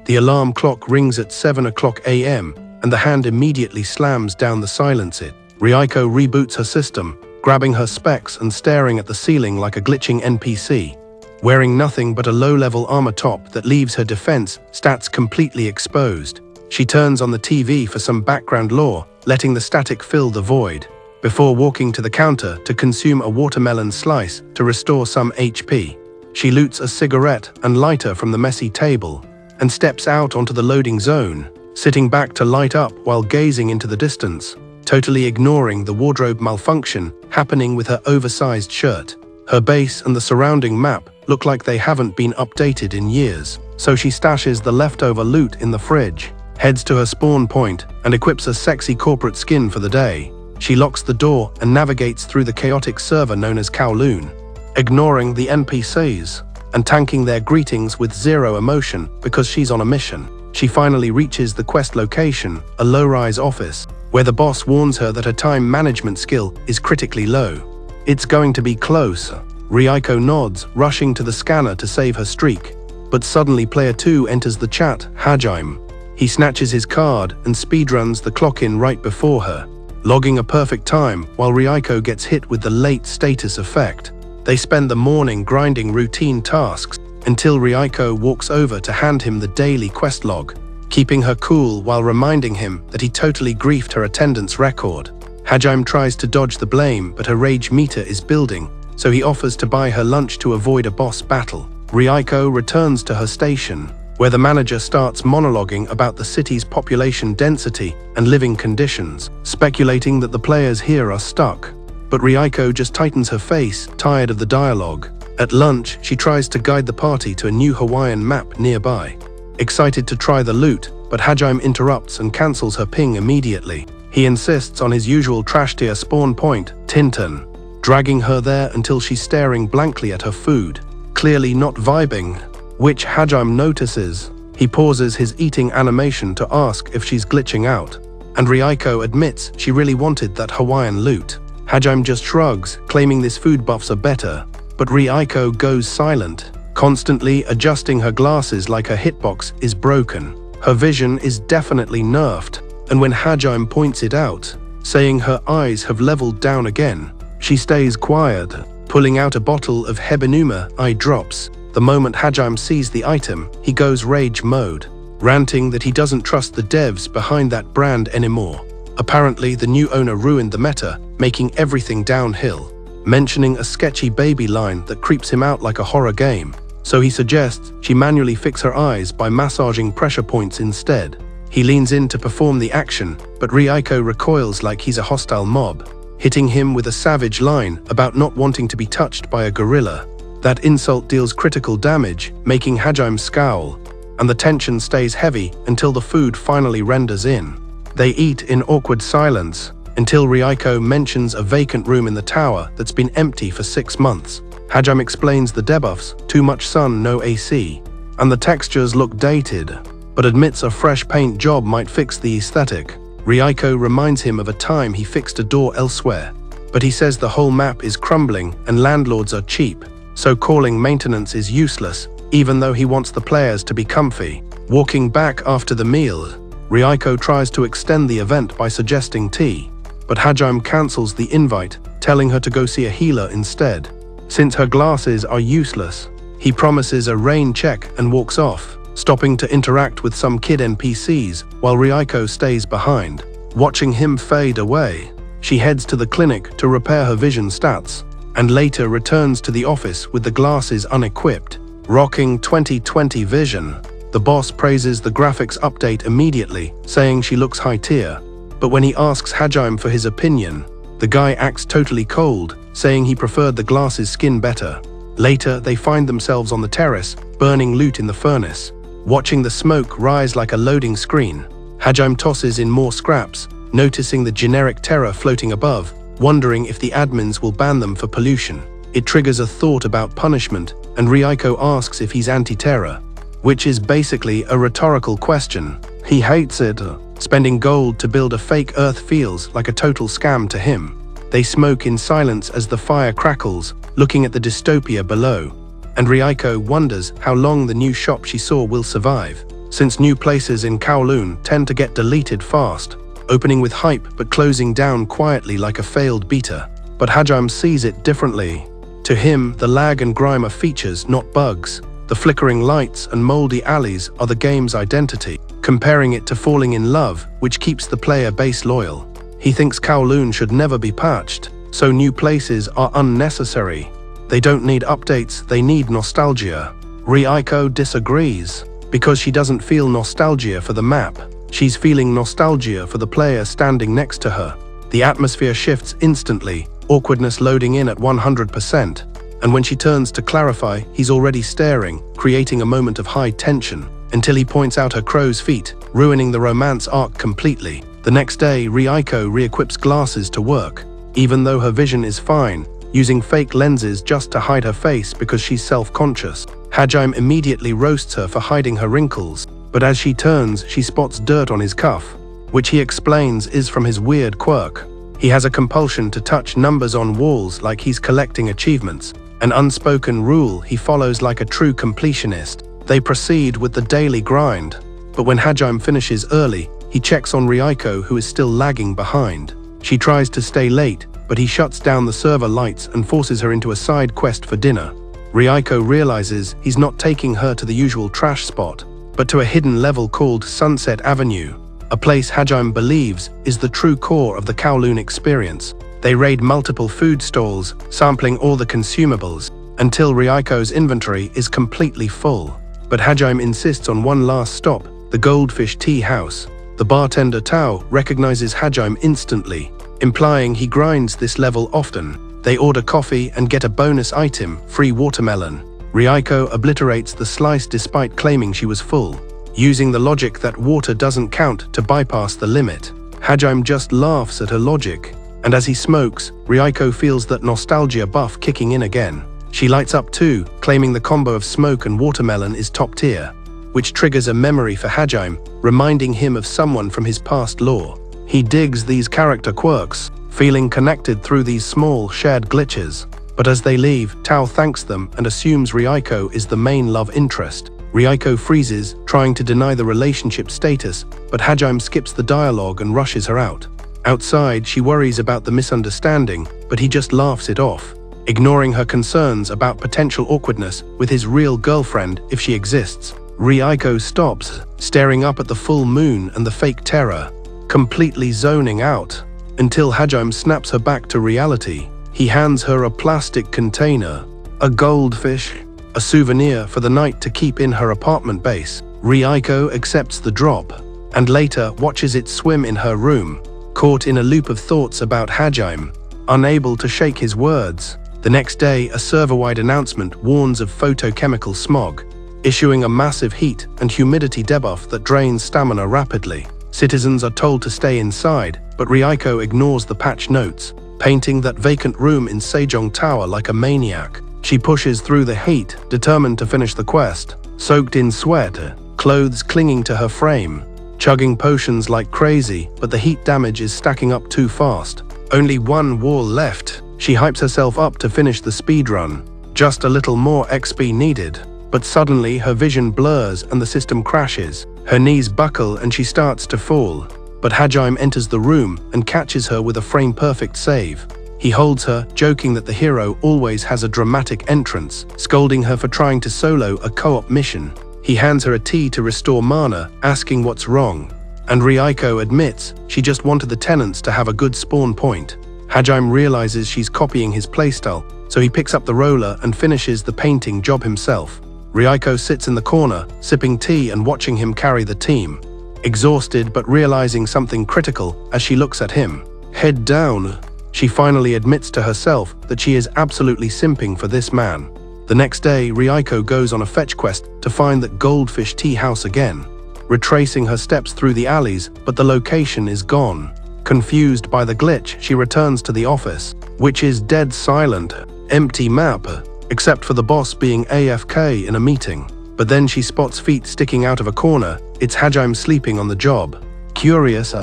The alarm clock rings at 7 o'clock a.m., and the hand immediately slams down the silence. Ryuko reboots her system, grabbing her specs and staring at the ceiling like a glitching NPC. Wearing nothing but a low-level armor top that leaves her defense stats completely exposed, she turns on the TV for some background lore, letting the static fill the void, before walking to the counter to consume a watermelon slice to restore some HP. She loots a cigarette and lighter from the messy table, and steps out onto the loading zone, sitting back to light up while gazing into the distance, totally ignoring the wardrobe malfunction happening with her oversized shirt. Her base and the surrounding map look like they haven't been updated in years, so she stashes the leftover loot in the fridge, heads to her spawn point, and equips a sexy corporate skin for the day. She locks the door and navigates through the chaotic server known as Kowloon, ignoring the NPCs and tanking their greetings with zero emotion because she's on a mission. She finally reaches the quest location, a low-rise office, where the boss warns her that her time management skill is critically low. It's going to be close. Ryuko nods, rushing to the scanner to save her streak. But suddenly player 2 enters the chat, Hajime. He snatches his card and speedruns the clock in right before her, logging a perfect time while Ryuko gets hit with the late status effect. They spend the morning grinding routine tasks until Ryuko walks over to hand him the daily quest log, keeping her cool while reminding him that he totally griefed her attendance record. Hajime tries to dodge the blame, but her rage meter is building, so he offers to buy her lunch to avoid a boss battle. Ryuko returns to her station, where the manager starts monologuing about the city's population density and living conditions, speculating that the players here are stuck. But Ryuko just tightens her face, tired of the dialogue. At lunch, she tries to guide the party to a new Hawaiian map nearby. Excited to try the loot, but Hajime interrupts and cancels her ping immediately. He insists on his usual trash-tier spawn point, Tintin, dragging her there until she's staring blankly at her food, clearly not vibing, which Hajime notices. He pauses his eating animation to ask if she's glitching out, and Ryuko admits she really wanted that Hawaiian loot. Hajime just shrugs, claiming this food buffs are better, but Ryuko goes silent, constantly adjusting her glasses like her hitbox is broken. Her vision is definitely nerfed, and when Hajime points it out, saying her eyes have leveled down again, she stays quiet, pulling out a bottle of Hebinuma eye drops. The moment Hajime sees the item, he goes rage mode, ranting that he doesn't trust the devs behind that brand anymore. Apparently, the new owner ruined the meta, making everything downhill, mentioning a sketchy baby line that creeps him out like a horror game. So he suggests she manually fix her eyes by massaging pressure points instead. He leans in to perform the action, but Ryuko recoils like he's a hostile mob, hitting him with a savage line about not wanting to be touched by a gorilla. That insult deals critical damage, making Hajime scowl, and the tension stays heavy until the food finally renders in. They eat in awkward silence, until Ryuko mentions a vacant room in the tower that's been empty for 6 months. Hajime explains the debuffs, too much sun, no AC, and the textures look dated, but admits a fresh paint job might fix the aesthetic. Ryuko reminds him of a time he fixed a door elsewhere, but he says the whole map is crumbling and landlords are cheap, so calling maintenance is useless, even though he wants the players to be comfy. Walking back after the meal, Ryuko tries to extend the event by suggesting tea, but Hajime cancels the invite, telling her to go see a healer instead. Since her glasses are useless, he promises a rain check and walks off, stopping to interact with some kid NPCs while Ryuko stays behind. Watching him fade away, she heads to the clinic to repair her vision stats, and later returns to the office with the glasses unequipped, rocking 20/20 vision. The boss praises the graphics update immediately, saying she looks high tier, but when he asks Hajime for his opinion, the guy acts totally cold, saying he preferred the glasses skin better. Later, they find themselves on the terrace, burning loot in the furnace. Watching the smoke rise like a loading screen, Hajime tosses in more scraps, noticing the generic terror floating above, wondering if the admins will ban them for pollution. It triggers a thought about punishment, and Ryuko asks if he's anti-terror, which is basically a rhetorical question. He hates it. Spending gold to build a fake Earth feels like a total scam to him. They smoke in silence as the fire crackles, looking at the dystopia below, and Ryuko wonders how long the new shop she saw will survive. since new places in Kowloon tend to get deleted fast, opening with hype but closing down quietly like a failed beta. But Hajime sees it differently. To him, the lag and grime are features, not bugs. The flickering lights and moldy alleys are the game's identity, comparing it to falling in love, which keeps the player base loyal. He thinks Kowloon should never be patched, so new places are unnecessary. They don't need updates, they need nostalgia. Ryuko disagrees, because she doesn't feel nostalgia for the map. She's feeling nostalgia for the player standing next to her. The atmosphere shifts instantly, awkwardness loading in at 100%. And when she turns to clarify, he's already staring, creating a moment of high tension, until he points out her crow's feet, ruining the romance arc completely. The next day, Ryuko re-equips glasses to work, even though her vision is fine, using fake lenses just to hide her face because she's self-conscious. Hajime immediately roasts her for hiding her wrinkles, but as she turns, she spots dirt on his cuff, which he explains is from his weird quirk. He has a compulsion to touch numbers on walls like he's collecting achievements, an unspoken rule he follows like a true completionist. They proceed with the daily grind, but when Hajime finishes early, he checks on Ryuko, who is still lagging behind. She tries to stay late, but he shuts down the server lights and forces her into a side quest for dinner. Ryuko realizes he's not taking her to the usual trash spot, but to a hidden level called Sunset Avenue, a place Hajime believes is the true core of the Kowloon experience. They raid multiple food stalls, sampling all the consumables, until Ryuko's inventory is completely full. But Hajime insists on one last stop, the Goldfish Tea House. The bartender Tao recognizes Hajime instantly, implying he grinds this level often. They order coffee and get a bonus item, free watermelon. Ryuko obliterates the slice despite claiming she was full, using the logic that water doesn't count to bypass the limit. Hajime just laughs at her logic, and as he smokes, Ryuko feels that nostalgia buff kicking in again. She lights up too, claiming the combo of smoke and watermelon is top tier, which triggers a memory for Hajime, reminding him of someone from his past lore. He digs these character quirks, feeling connected through these small, shared glitches. But as they leave, Tao thanks them and assumes Ryuko is the main love interest. Ryuko freezes, trying to deny the relationship status, but Hajime skips the dialogue and rushes her out. Outside, she worries about the misunderstanding, but he just laughs it off, ignoring her concerns about potential awkwardness with his real girlfriend if she exists. Ryuko stops, staring up at the full moon and the fake terror, completely zoning out, until Hajime snaps her back to reality. He hands her a plastic container, a goldfish, a souvenir for the night to keep in her apartment base. Ryuko accepts the drop, and later watches it swim in her room, caught in a loop of thoughts about Hajime, unable to shake his words. The next day, a server-wide announcement warns of photochemical smog, issuing a massive heat and humidity debuff that drains stamina rapidly. Citizens are told to stay inside, but Ryuko ignores the patch notes, painting that vacant room in Sejong Tower like a maniac. She pushes through the heat, determined to finish the quest, soaked in sweat, clothes clinging to her frame, chugging potions like crazy, but the heat damage is stacking up too fast. Only one wall left. She hypes herself up to finish the speedrun. Just a little more XP needed. But suddenly her vision blurs and the system crashes. Her knees buckle and she starts to fall. But Hajime enters the room and catches her with a frame-perfect save. He holds her, joking that the hero always has a dramatic entrance, scolding her for trying to solo a co-op mission. He hands her a tea to restore mana, asking what's wrong. And Ryuko admits she just wanted the tenants to have a good spawn point. Hajime realizes she's copying his playstyle, so he picks up the roller and finishes the painting job himself. Ryuko sits in the corner, sipping tea and watching him carry the team, exhausted but realizing something critical as she looks at him. Head down, she finally admits to herself that she is absolutely simping for this man. The next day, Ryuko goes on a fetch quest to find that Goldfish Tea House again, retracing her steps through the alleys, but the location is gone. Confused by the glitch, she returns to the office, which is dead silent, empty map, except for the boss being AFK in a meeting. But then she spots feet sticking out of a corner. It's Hajime sleeping on the job. Curious,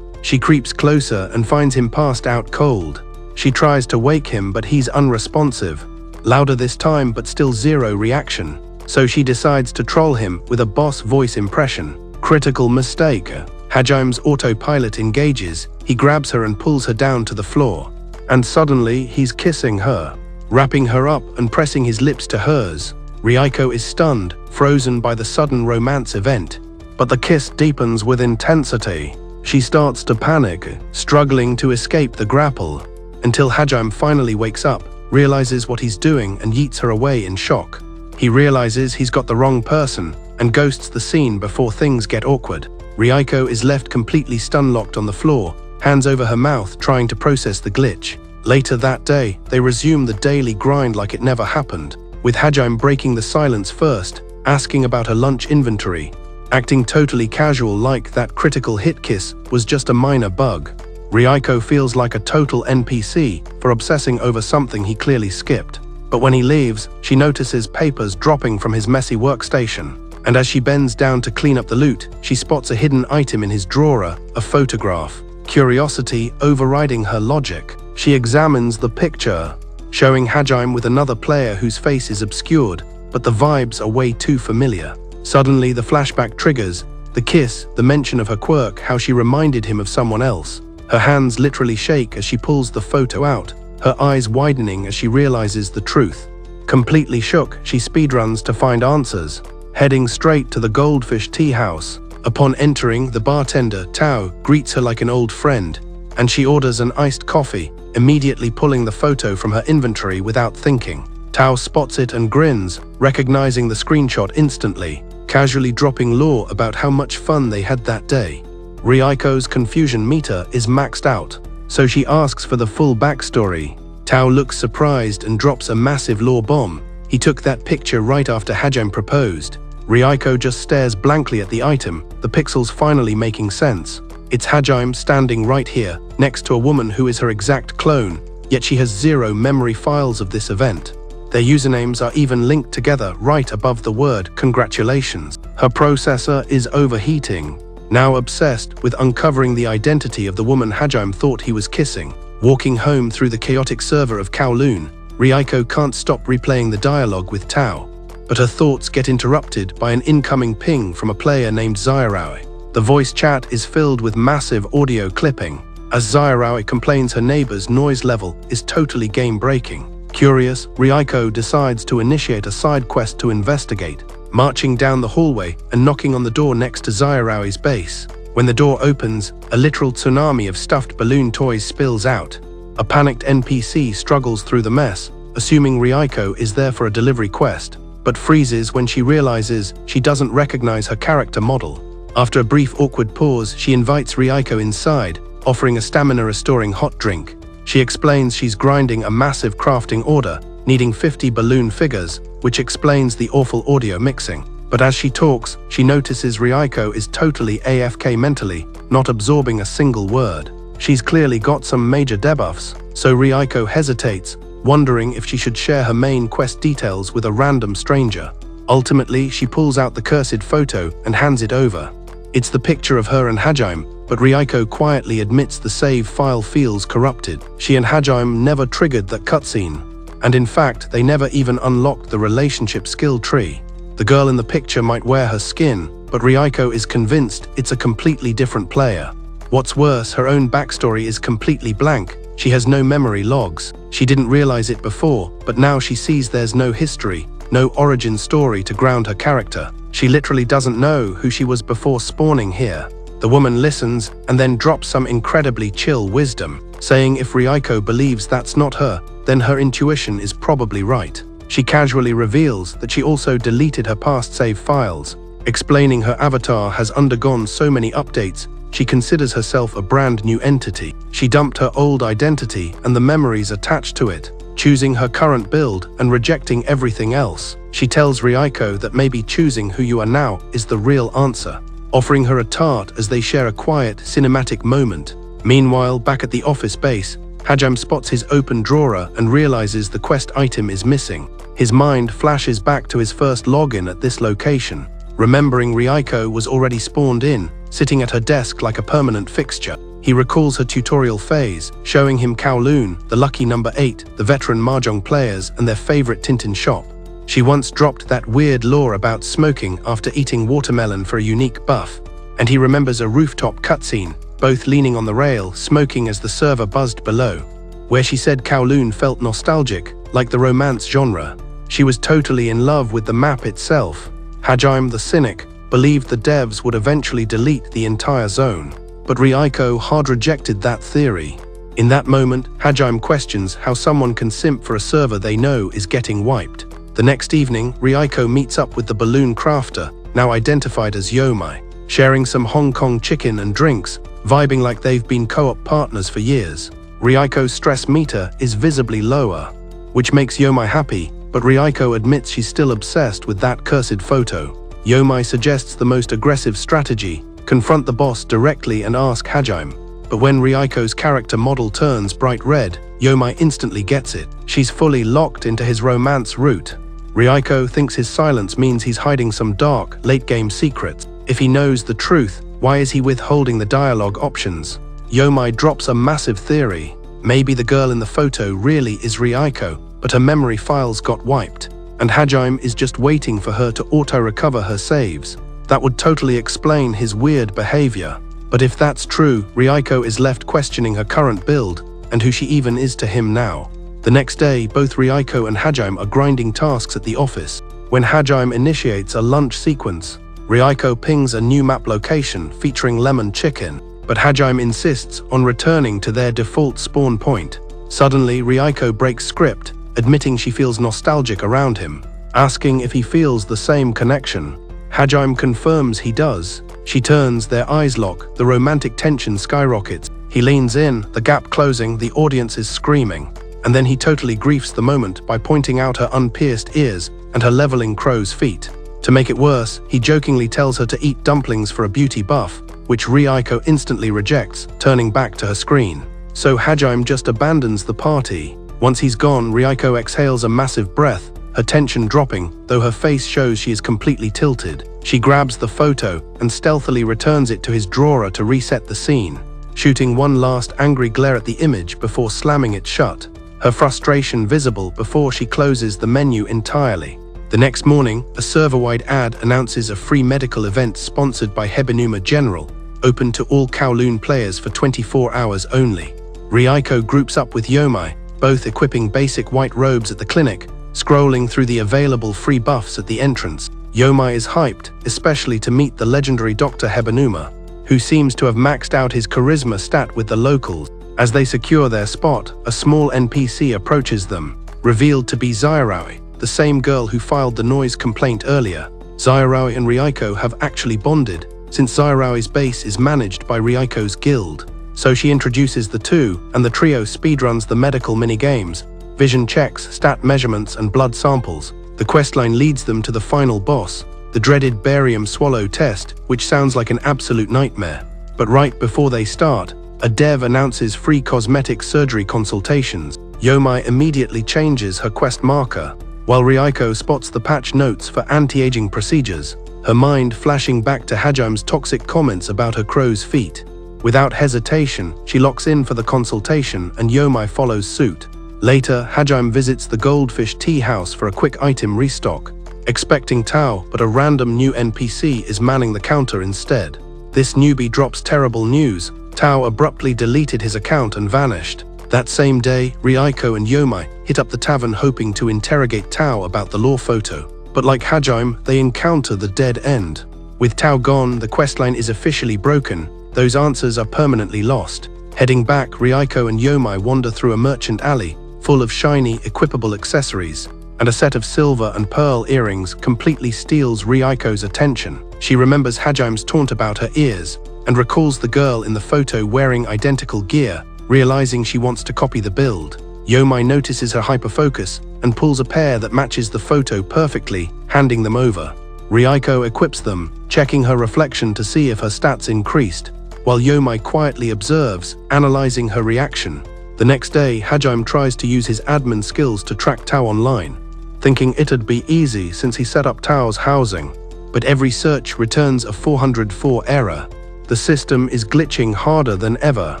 she creeps closer and finds him passed out cold. She tries to wake him, but he's unresponsive. Louder this time, but still zero reaction. so she decides to troll him with a boss voice impression. Critical mistake. Hajaim's autopilot engages, he grabs her and pulls her down to the floor. And suddenly, he's kissing her, wrapping her up and pressing his lips to hers. Ryuko is stunned, frozen by the sudden romance event. But the kiss deepens with intensity. She starts to panic, struggling to escape the grapple, until Hajaim finally wakes up, realizes what he's doing and yeets her away in shock. He realizes he's got the wrong person and ghosts the scene before things get awkward. Ryuko is left completely stun-locked on the floor, hands over her mouth trying to process the glitch. Later that day, they resume the daily grind like it never happened, with Hajaim breaking the silence first, asking about her lunch inventory, acting totally casual like that critical hit kiss was just a minor bug. Ryuko feels like a total NPC for obsessing over something he clearly skipped. But when he leaves, she notices papers dropping from his messy workstation. And as she bends down to clean up the loot, she spots a hidden item in his drawer, a photograph. Curiosity overriding her logic, she examines the picture, showing Hajaim with another player whose face is obscured, but the vibes are way too familiar. Suddenly, the flashback triggers, the kiss, the mention of her quirk, how she reminded him of someone else. Her hands literally shake as she pulls the photo out, her eyes widening as she realizes the truth. Completely shook, she speedruns to find answers, heading straight to the Goldfish Tea House. Upon entering, the bartender, Tao, greets her like an old friend, and she orders an iced coffee, immediately pulling the photo from her inventory without thinking. Tao spots it and grins, recognizing the screenshot instantly, casually dropping lore about how much fun they had that day. Ryuko's confusion meter is maxed out, so she asks for the full backstory. Tao looks surprised and drops a massive lore bomb. He took that picture right after Hajaim proposed. Ryuko just stares blankly at the item, the pixels finally making sense. It's Hajaim standing right here, next to a woman who is her exact clone, yet she has zero memory files of this event. Their usernames are even linked together right above the word congratulations. Her processor is overheating, now obsessed with uncovering the identity of the woman Hajaim thought he was kissing. Walking home through the chaotic server of Kowloon, Ryuko can't stop replaying the dialogue with Tao, but her thoughts get interrupted by an incoming ping from a player named Zayaraui. The voice chat is filled with massive audio clipping, as Zayaraui complains her neighbor's noise level is totally game-breaking. Curious, Ryuko decides to initiate a side quest to investigate, marching down the hallway and knocking on the door next to Zayaraui's base. When the door opens, a literal tsunami of stuffed balloon toys spills out. A panicked NPC struggles through the mess, assuming Ryuko is there for a delivery quest, but freezes when she realizes she doesn't recognize her character model. After a brief awkward pause, she invites Ryuko inside, offering a stamina-restoring hot drink. She explains she's grinding a massive crafting order, needing 50 balloon figures, which explains the awful audio mixing. But as she talks, she notices Ryuko is totally AFK mentally, not absorbing a single word. She's clearly got some major debuffs, so Ryuko hesitates, wondering if she should share her main quest details with a random stranger. Ultimately, she pulls out the cursed photo and hands it over. It's the picture of her and Hajaim, but Ryuko quietly admits the save file feels corrupted. She and Hajaim never triggered that cutscene, and in fact, they never even unlocked the relationship skill tree. The girl in the picture might wear her skin, but Ryuko is convinced it's a completely different player. What's worse, her own backstory is completely blank. She has no memory logs. She didn't realize it before, but now she sees there's no history, no origin story to ground her character. She literally doesn't know who she was before spawning here. The woman listens and then drops some incredibly chill wisdom, saying if Ryuko believes that's not her, then her intuition is probably right. She casually reveals that she also deleted her past save files, explaining her avatar has undergone so many updates, she considers herself a brand new entity. She dumped her old identity and the memories attached to it, choosing her current build and rejecting everything else. She tells Ryuko that maybe choosing who you are now is the real answer, offering her a tart as they share a quiet, cinematic moment. Meanwhile, back at the office base, Hajaim spots his open drawer and realizes the quest item is missing. His mind flashes back to his first login at this location, remembering Ryuko was already spawned in, sitting at her desk like a permanent fixture. He recalls her tutorial phase, showing him Kowloon, the lucky number 8, the veteran mahjong players, and their favorite Tintin shop. She once dropped that weird lore about smoking after eating watermelon for a unique buff, and he remembers a rooftop cutscene, both leaning on the rail, smoking as the server buzzed below, where she said Kowloon felt nostalgic, like the romance genre. She was totally in love with the map itself. Hajime the cynic believed the devs would eventually delete the entire zone, but Ryuko hard rejected that theory. In that moment, Hajime questions how someone can simp for a server they know is getting wiped. The next evening, Ryuko meets up with the balloon crafter, now identified as Yomai, sharing some Hong Kong chicken and drinks, vibing like they've been co-op partners for years. Ryuko's stress meter is visibly lower, which makes Yomai happy, but Ryuko admits she's still obsessed with that cursed photo. Yomai suggests the most aggressive strategy: confront the boss directly and ask Hajime. But when Ryuko's character model turns bright red, Yomai instantly gets it. She's fully locked into his romance route. Ryuko thinks his silence means he's hiding some dark, late-game secrets. If he knows the truth, why is he withholding the dialogue options? Yomai drops a massive theory. Maybe the girl in the photo really is Ryuko, but her memory files got wiped, and Hajime is just waiting for her to auto-recover her saves. That would totally explain his weird behavior. But if that's true, Ryuko is left questioning her current build and who she even is to him now. The next day, both Ryuko and Hajime are grinding tasks at the office. When Hajime initiates a lunch sequence, Ryuko pings a new map location featuring lemon chicken, but Hajime insists on returning to their default spawn point. Suddenly, Ryuko breaks script, admitting she feels nostalgic around him, asking if he feels the same connection. Hajime confirms he does. She turns, their eyes lock, the romantic tension skyrockets. He leans in, the gap closing, the audience is screaming. And then he totally griefs the moment by pointing out her unpierced ears and her leveling crow's feet. To make it worse, he jokingly tells her to eat dumplings for a beauty buff, which Ryuko instantly rejects, turning back to her screen. So Hajime just abandons the party. Once he's gone, Ryuko exhales a massive breath, her tension dropping, though her face shows she is completely tilted. She grabs the photo and stealthily returns it to his drawer to reset the scene, shooting one last angry glare at the image before slamming it shut, her frustration visible before she closes the menu entirely. The next morning, a server-wide ad announces a free medical event sponsored by Hebinuma General, open to all Kowloon players for 24 hours only. Ryuko groups up with Yomai, both equipping basic white robes at the clinic, scrolling through the available free buffs at the entrance. Yomai is hyped, especially to meet the legendary Dr. Hebinuma, who seems to have maxed out his charisma stat with the locals. As they secure their spot, a small NPC approaches them, revealed to be Zairaoi, the same girl who filed the noise complaint earlier. Zairaoi and Ryuko have actually bonded, since Zairaoi's base is managed by Ryuko's guild. So she introduces the two, and the trio speedruns the medical mini-games, vision checks, stat measurements, and blood samples. The questline leads them to the final boss, the dreaded barium swallow test, which sounds like an absolute nightmare. But right before they start, a dev announces free cosmetic surgery consultations. Yomai immediately changes her quest marker, while Ryuko spots the patch notes for anti-aging procedures, her mind flashing back to Hajime's toxic comments about her crow's feet. Without hesitation, she locks in for the consultation and Yomai follows suit. Later, Hajime visits the Goldfish Tea House for a quick item restock, expecting Tao, but a random new NPC is manning the counter instead. This newbie drops terrible news. Tao abruptly deleted his account and vanished. That same day, Ryuko and Yomai hit up the tavern hoping to interrogate Tao about the lore photo. But like Hajime, they encounter the dead end. With Tao gone, the questline is officially broken. Those answers are permanently lost. Heading back, Ryuko and Yomai wander through a merchant alley, full of shiny, equipable accessories, and a set of silver and pearl earrings completely steals Ryuko's attention. She remembers Hajime's taunt about her ears, and recalls the girl in the photo wearing identical gear, realizing she wants to copy the build. Yomai notices her hyperfocus and pulls a pair that matches the photo perfectly, handing them over. Ryuko equips them, checking her reflection to see if her stats increased, while Yomai quietly observes, analyzing her reaction. The next day, Hajime tries to use his admin skills to track Tao online, thinking it'd be easy since he set up Tao's housing. But every search returns a 404 error. The system is glitching harder than ever.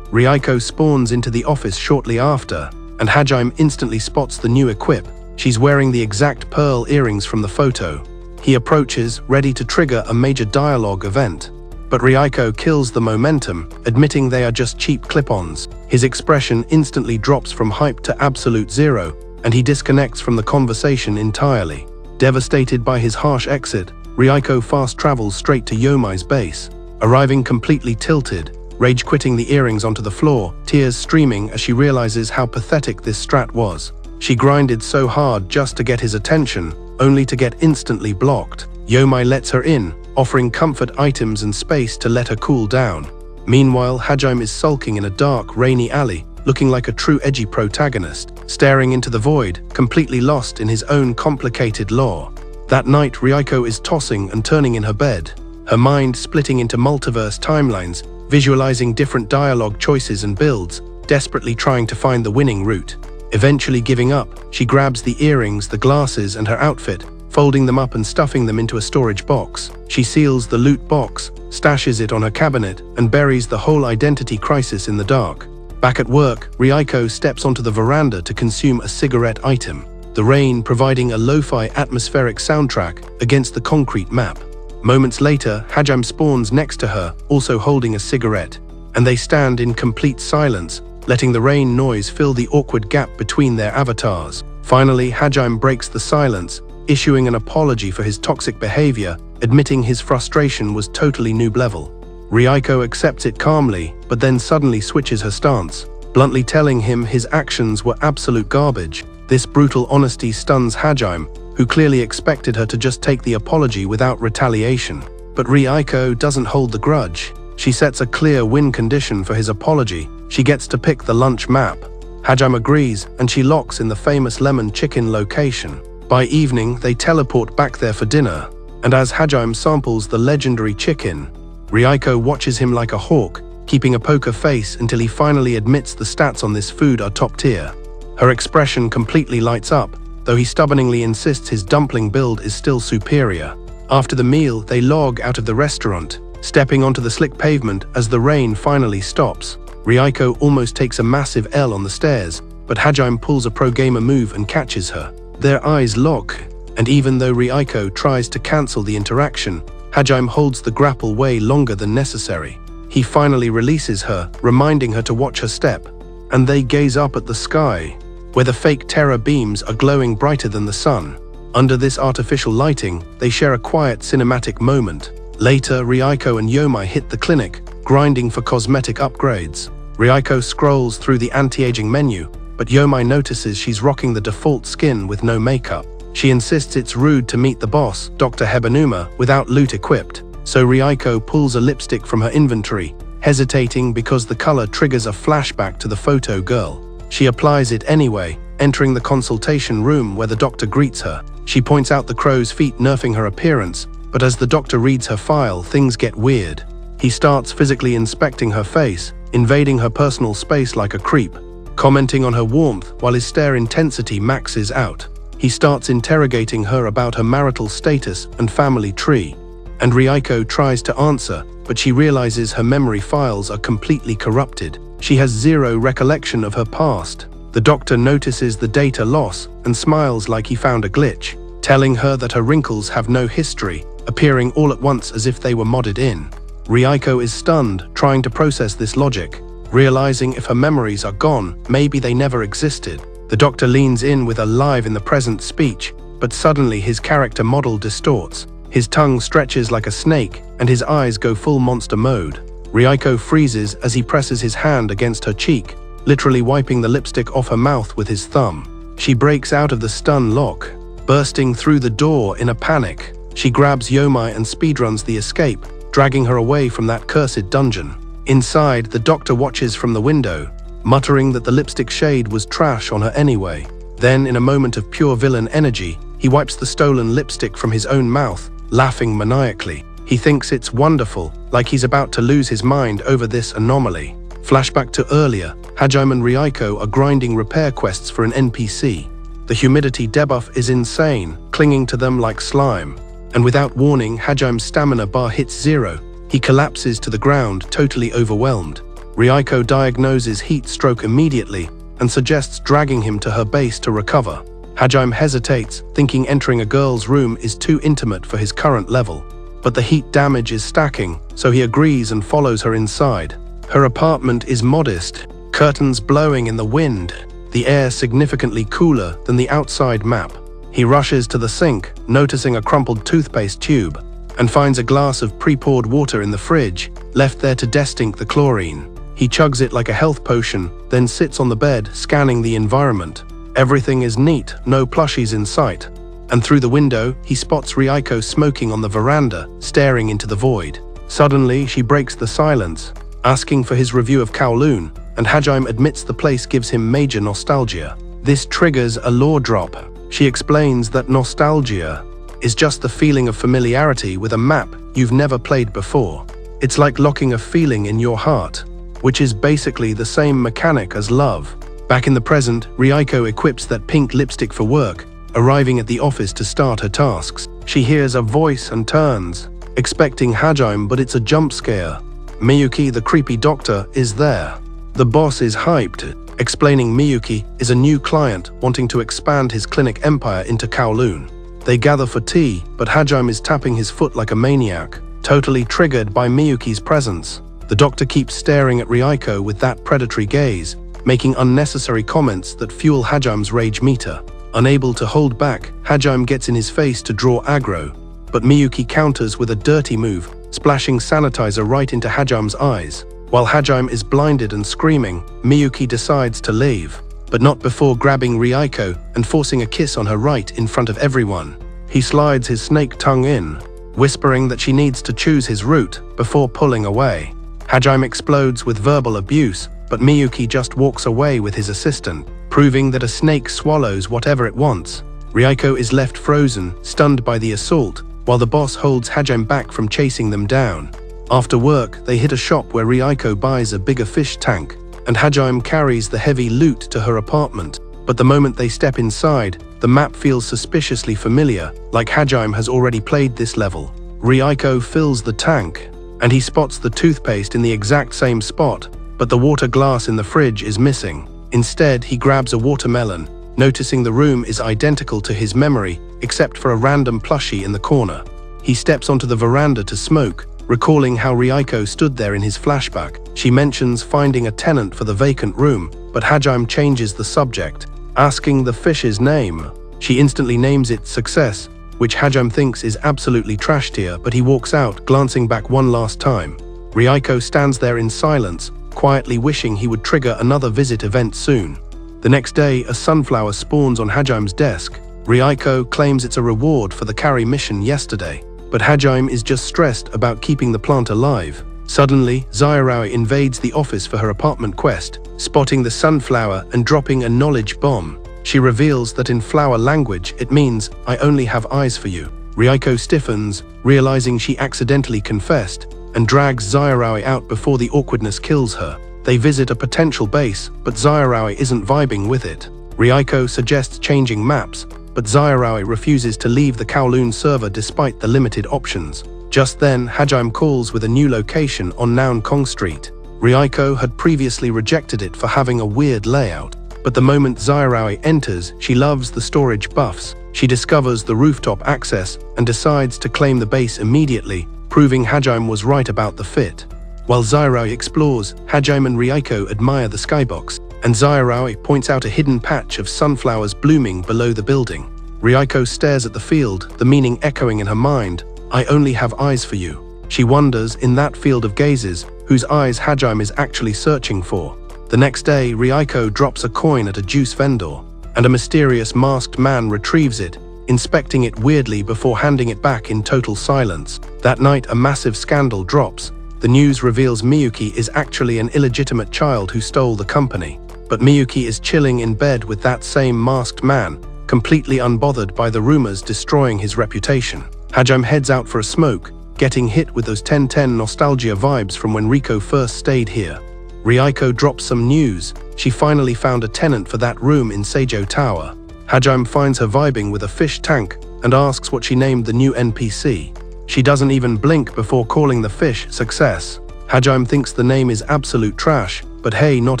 Ryuko spawns into the office shortly after, and Hajime instantly spots the new equip, She's wearing the exact pearl earrings from the photo. He approaches, ready to trigger a major dialogue event. But Ryuko kills the momentum, admitting they are just cheap clip-ons. His expression instantly drops from hype to absolute zero, and he disconnects from the conversation entirely. Devastated by his harsh exit, Ryuko fast travels straight to Yomai's base. Arriving completely tilted, rage-quitting the earrings onto the floor, tears streaming as she realizes how pathetic this strat was. She grinded so hard just to get his attention, only to get instantly blocked. Yomai lets her in, offering comfort items and space to let her cool down. Meanwhile, Hajime is sulking in a dark, rainy alley, looking like a true edgy protagonist, staring into the void, completely lost in his own complicated lore. That night, Ryuko is tossing and turning in her bed, her mind splitting into multiverse timelines, visualizing different dialogue choices and builds, desperately trying to find the winning route. Eventually giving up, she grabs the earrings, the glasses, and her outfit, folding them up and stuffing them into a storage box. She seals the loot box, stashes it on her cabinet, and buries the whole identity crisis in the dark. Back at work, Ryuko steps onto the veranda to consume a cigarette item, the rain providing a lo-fi atmospheric soundtrack against the concrete map. Moments later, Hajime spawns next to her, also holding a cigarette, and they stand in complete silence, letting the rain noise fill the awkward gap between their avatars. Finally, Hajime breaks the silence, issuing an apology for his toxic behavior, admitting his frustration was totally noob level. Ryuko accepts it calmly, but then suddenly switches her stance, bluntly telling him his actions were absolute garbage. This brutal honesty stuns Hajime, who clearly expected her to just take the apology without retaliation. But Ryuko doesn't hold the grudge. She sets a clear win condition for his apology. She gets to pick the lunch map. Hajime agrees, and she locks in the famous lemon chicken location. By evening, they teleport back there for dinner, and as Hajime samples the legendary chicken, Ryuko watches him like a hawk, keeping a poker face until he finally admits the stats on this food are top tier. Her expression completely lights up, though he stubbornly insists his dumpling build is still superior. After the meal, they log out of the restaurant, stepping onto the slick pavement as the rain finally stops. Ryuko almost takes a massive L on the stairs, but Hajime pulls a pro-gamer move and catches her. Their eyes lock, and even though Ryuko tries to cancel the interaction, Hajime holds the grapple way longer than necessary. He finally releases her, reminding her to watch her step, and they gaze up at the sky, where the fake terror beams are glowing brighter than the sun. Under this artificial lighting, they share a quiet cinematic moment. Later, Ryuko and Yomai hit the clinic, grinding for cosmetic upgrades. Ryuko scrolls through the anti-aging menu, but Yomai notices she's rocking the default skin with no makeup. She insists it's rude to meet the boss, Dr. Hebanuma, without loot equipped, so Ryuko pulls a lipstick from her inventory, hesitating because the color triggers a flashback to the photo girl. She applies it anyway, entering the consultation room where the doctor greets her. She points out the crow's feet nerfing her appearance, but as the doctor reads her file, things get weird. He starts physically inspecting her face, invading her personal space like a creep, commenting on her warmth while his stare intensity maxes out. He starts interrogating her about her marital status and family tree, and Ryuko tries to answer, but she realizes her memory files are completely corrupted. She has zero recollection of her past. The doctor notices the data loss and smiles like he found a glitch, telling her that her wrinkles have no history, appearing all at once as if they were modded in. Ryuko is stunned, trying to process this logic, realizing if her memories are gone, maybe they never existed. The doctor leans in with a live in the present speech, but suddenly his character model distorts. His tongue stretches like a snake, and his eyes go full monster mode. Ryuko freezes as he presses his hand against her cheek, literally wiping the lipstick off her mouth with his thumb. She breaks out of the stun lock, bursting through the door in a panic. She grabs Yomai and speedruns the escape, dragging her away from that cursed dungeon. Inside, the doctor watches from the window, muttering that the lipstick shade was trash on her anyway. Then, in a moment of pure villain energy, he wipes the stolen lipstick from his own mouth, laughing maniacally. He thinks it's wonderful, like he's about to lose his mind over this anomaly. Flashback to earlier, Hajime and Ryuko are grinding repair quests for an NPC. The humidity debuff is insane, clinging to them like slime. And without warning, Hajime's stamina bar hits 0. He collapses to the ground, totally overwhelmed. Ryuko diagnoses heat stroke immediately and suggests dragging him to her base to recover. Hajime hesitates, thinking entering a girl's room is too intimate for his current level. But the heat damage is stacking, so he agrees and follows her inside. Her apartment is modest, curtains blowing in the wind, the air significantly cooler than the outside map. He rushes to the sink, noticing a crumpled toothpaste tube, and finds a glass of pre-poured water in the fridge, left there to destink the chlorine. He chugs it like a health potion, then sits on the bed, scanning the environment. Everything is neat, no plushies in sight. And through the window, he spots Ryoko smoking on the veranda, staring into the void. Suddenly, she breaks the silence, asking for his review of Kowloon, and Hajime admits the place gives him major nostalgia. This triggers a lore drop. She explains that nostalgia is just the feeling of familiarity with a map you've never played before. It's like locking a feeling in your heart, which is basically the same mechanic as love. Back in the present, Ryoko equips that pink lipstick for work, arriving at the office to start her tasks. She hears a voice and turns, expecting Hajime, but it's a jump scare. Miyuki, the creepy doctor, is there. The boss is hyped, explaining Miyuki is a new client wanting to expand his clinic empire into Kowloon. They gather for tea, but Hajime is tapping his foot like a maniac, totally triggered by Miyuki's presence. The doctor keeps staring at Ryoko with that predatory gaze, making unnecessary comments that fuel Hajime's rage meter. Unable to hold back, Hajime gets in his face to draw aggro, but Miyuki counters with a dirty move, splashing sanitizer right into Hajime's eyes. While Hajime is blinded and screaming, Miyuki decides to leave, but not before grabbing Ryoko and forcing a kiss on her right in front of everyone. He slides his snake tongue in, whispering that she needs to choose his route before pulling away. Hajime explodes with verbal abuse, but Miyuki just walks away with his assistant, proving that a snake swallows whatever it wants. Ryoko is left frozen, stunned by the assault, while the boss holds Hajime back from chasing them down. After work, they hit a shop where Ryoko buys a bigger fish tank, and Hajime carries the heavy loot to her apartment. But the moment they step inside, the map feels suspiciously familiar, like Hajime has already played this level. Ryoko fills the tank, and he spots the toothpaste in the exact same spot, but the water glass in the fridge is missing. Instead, he grabs a watermelon, noticing the room is identical to his memory, except for a random plushie in the corner. He steps onto the veranda to smoke, recalling how Ryoko stood there in his flashback. She mentions finding a tenant for the vacant room, but Hajime changes the subject, asking the fish's name. She instantly names it Success, which Hajime thinks is absolutely trash tier, but he walks out, glancing back one last time. Ryoko stands there in silence, quietly wishing he would trigger another visit event soon. The next day, a sunflower spawns on Hajime's desk. Ryoko claims it's a reward for the carry mission yesterday, but Hajime is just stressed about keeping the plant alive. Suddenly, Zairaoi invades the office for her apartment quest, spotting the sunflower and dropping a knowledge bomb. She reveals that in flower language it means, "I only have eyes for you." Ryoko stiffens, realizing she accidentally confessed, and drags Zairaoi out before the awkwardness kills her. They visit a potential base, but Zairaoi isn't vibing with it. Ryoko suggests changing maps, but Zairaoi refuses to leave the Kowloon server despite the limited options. Just then, Hajime calls with a new location on Noun Kong Street. Ryoko had previously rejected it for having a weird layout, but the moment Zairaoi enters, she loves the storage buffs. She discovers the rooftop access and decides to claim the base immediately, proving Hajime was right about the fit. While Zairaoi explores, Hajime and Ryoko admire the skybox, and Zairaoi points out a hidden patch of sunflowers blooming below the building. Ryoko stares at the field, the meaning echoing in her mind, "I only have eyes for you." She wonders, in that field of gazes, whose eyes Hajime is actually searching for. The next day, Ryoko drops a coin at a juice vendor, and a mysterious masked man retrieves it, inspecting it weirdly before handing it back in total silence. That night, a massive scandal drops. The news reveals Miyuki is actually an illegitimate child who stole the company. But Miyuki is chilling in bed with that same masked man, completely unbothered by the rumors destroying his reputation. Hajime heads out for a smoke, getting hit with those 1010 nostalgia vibes from when Riko first stayed here. Ryoko drops some news. She finally found a tenant for that room in Seijo Tower. Hajime finds her vibing with a fish tank and asks what she named the new NPC. She doesn't even blink before calling the fish Success. Hajime thinks the name is absolute trash, but hey, not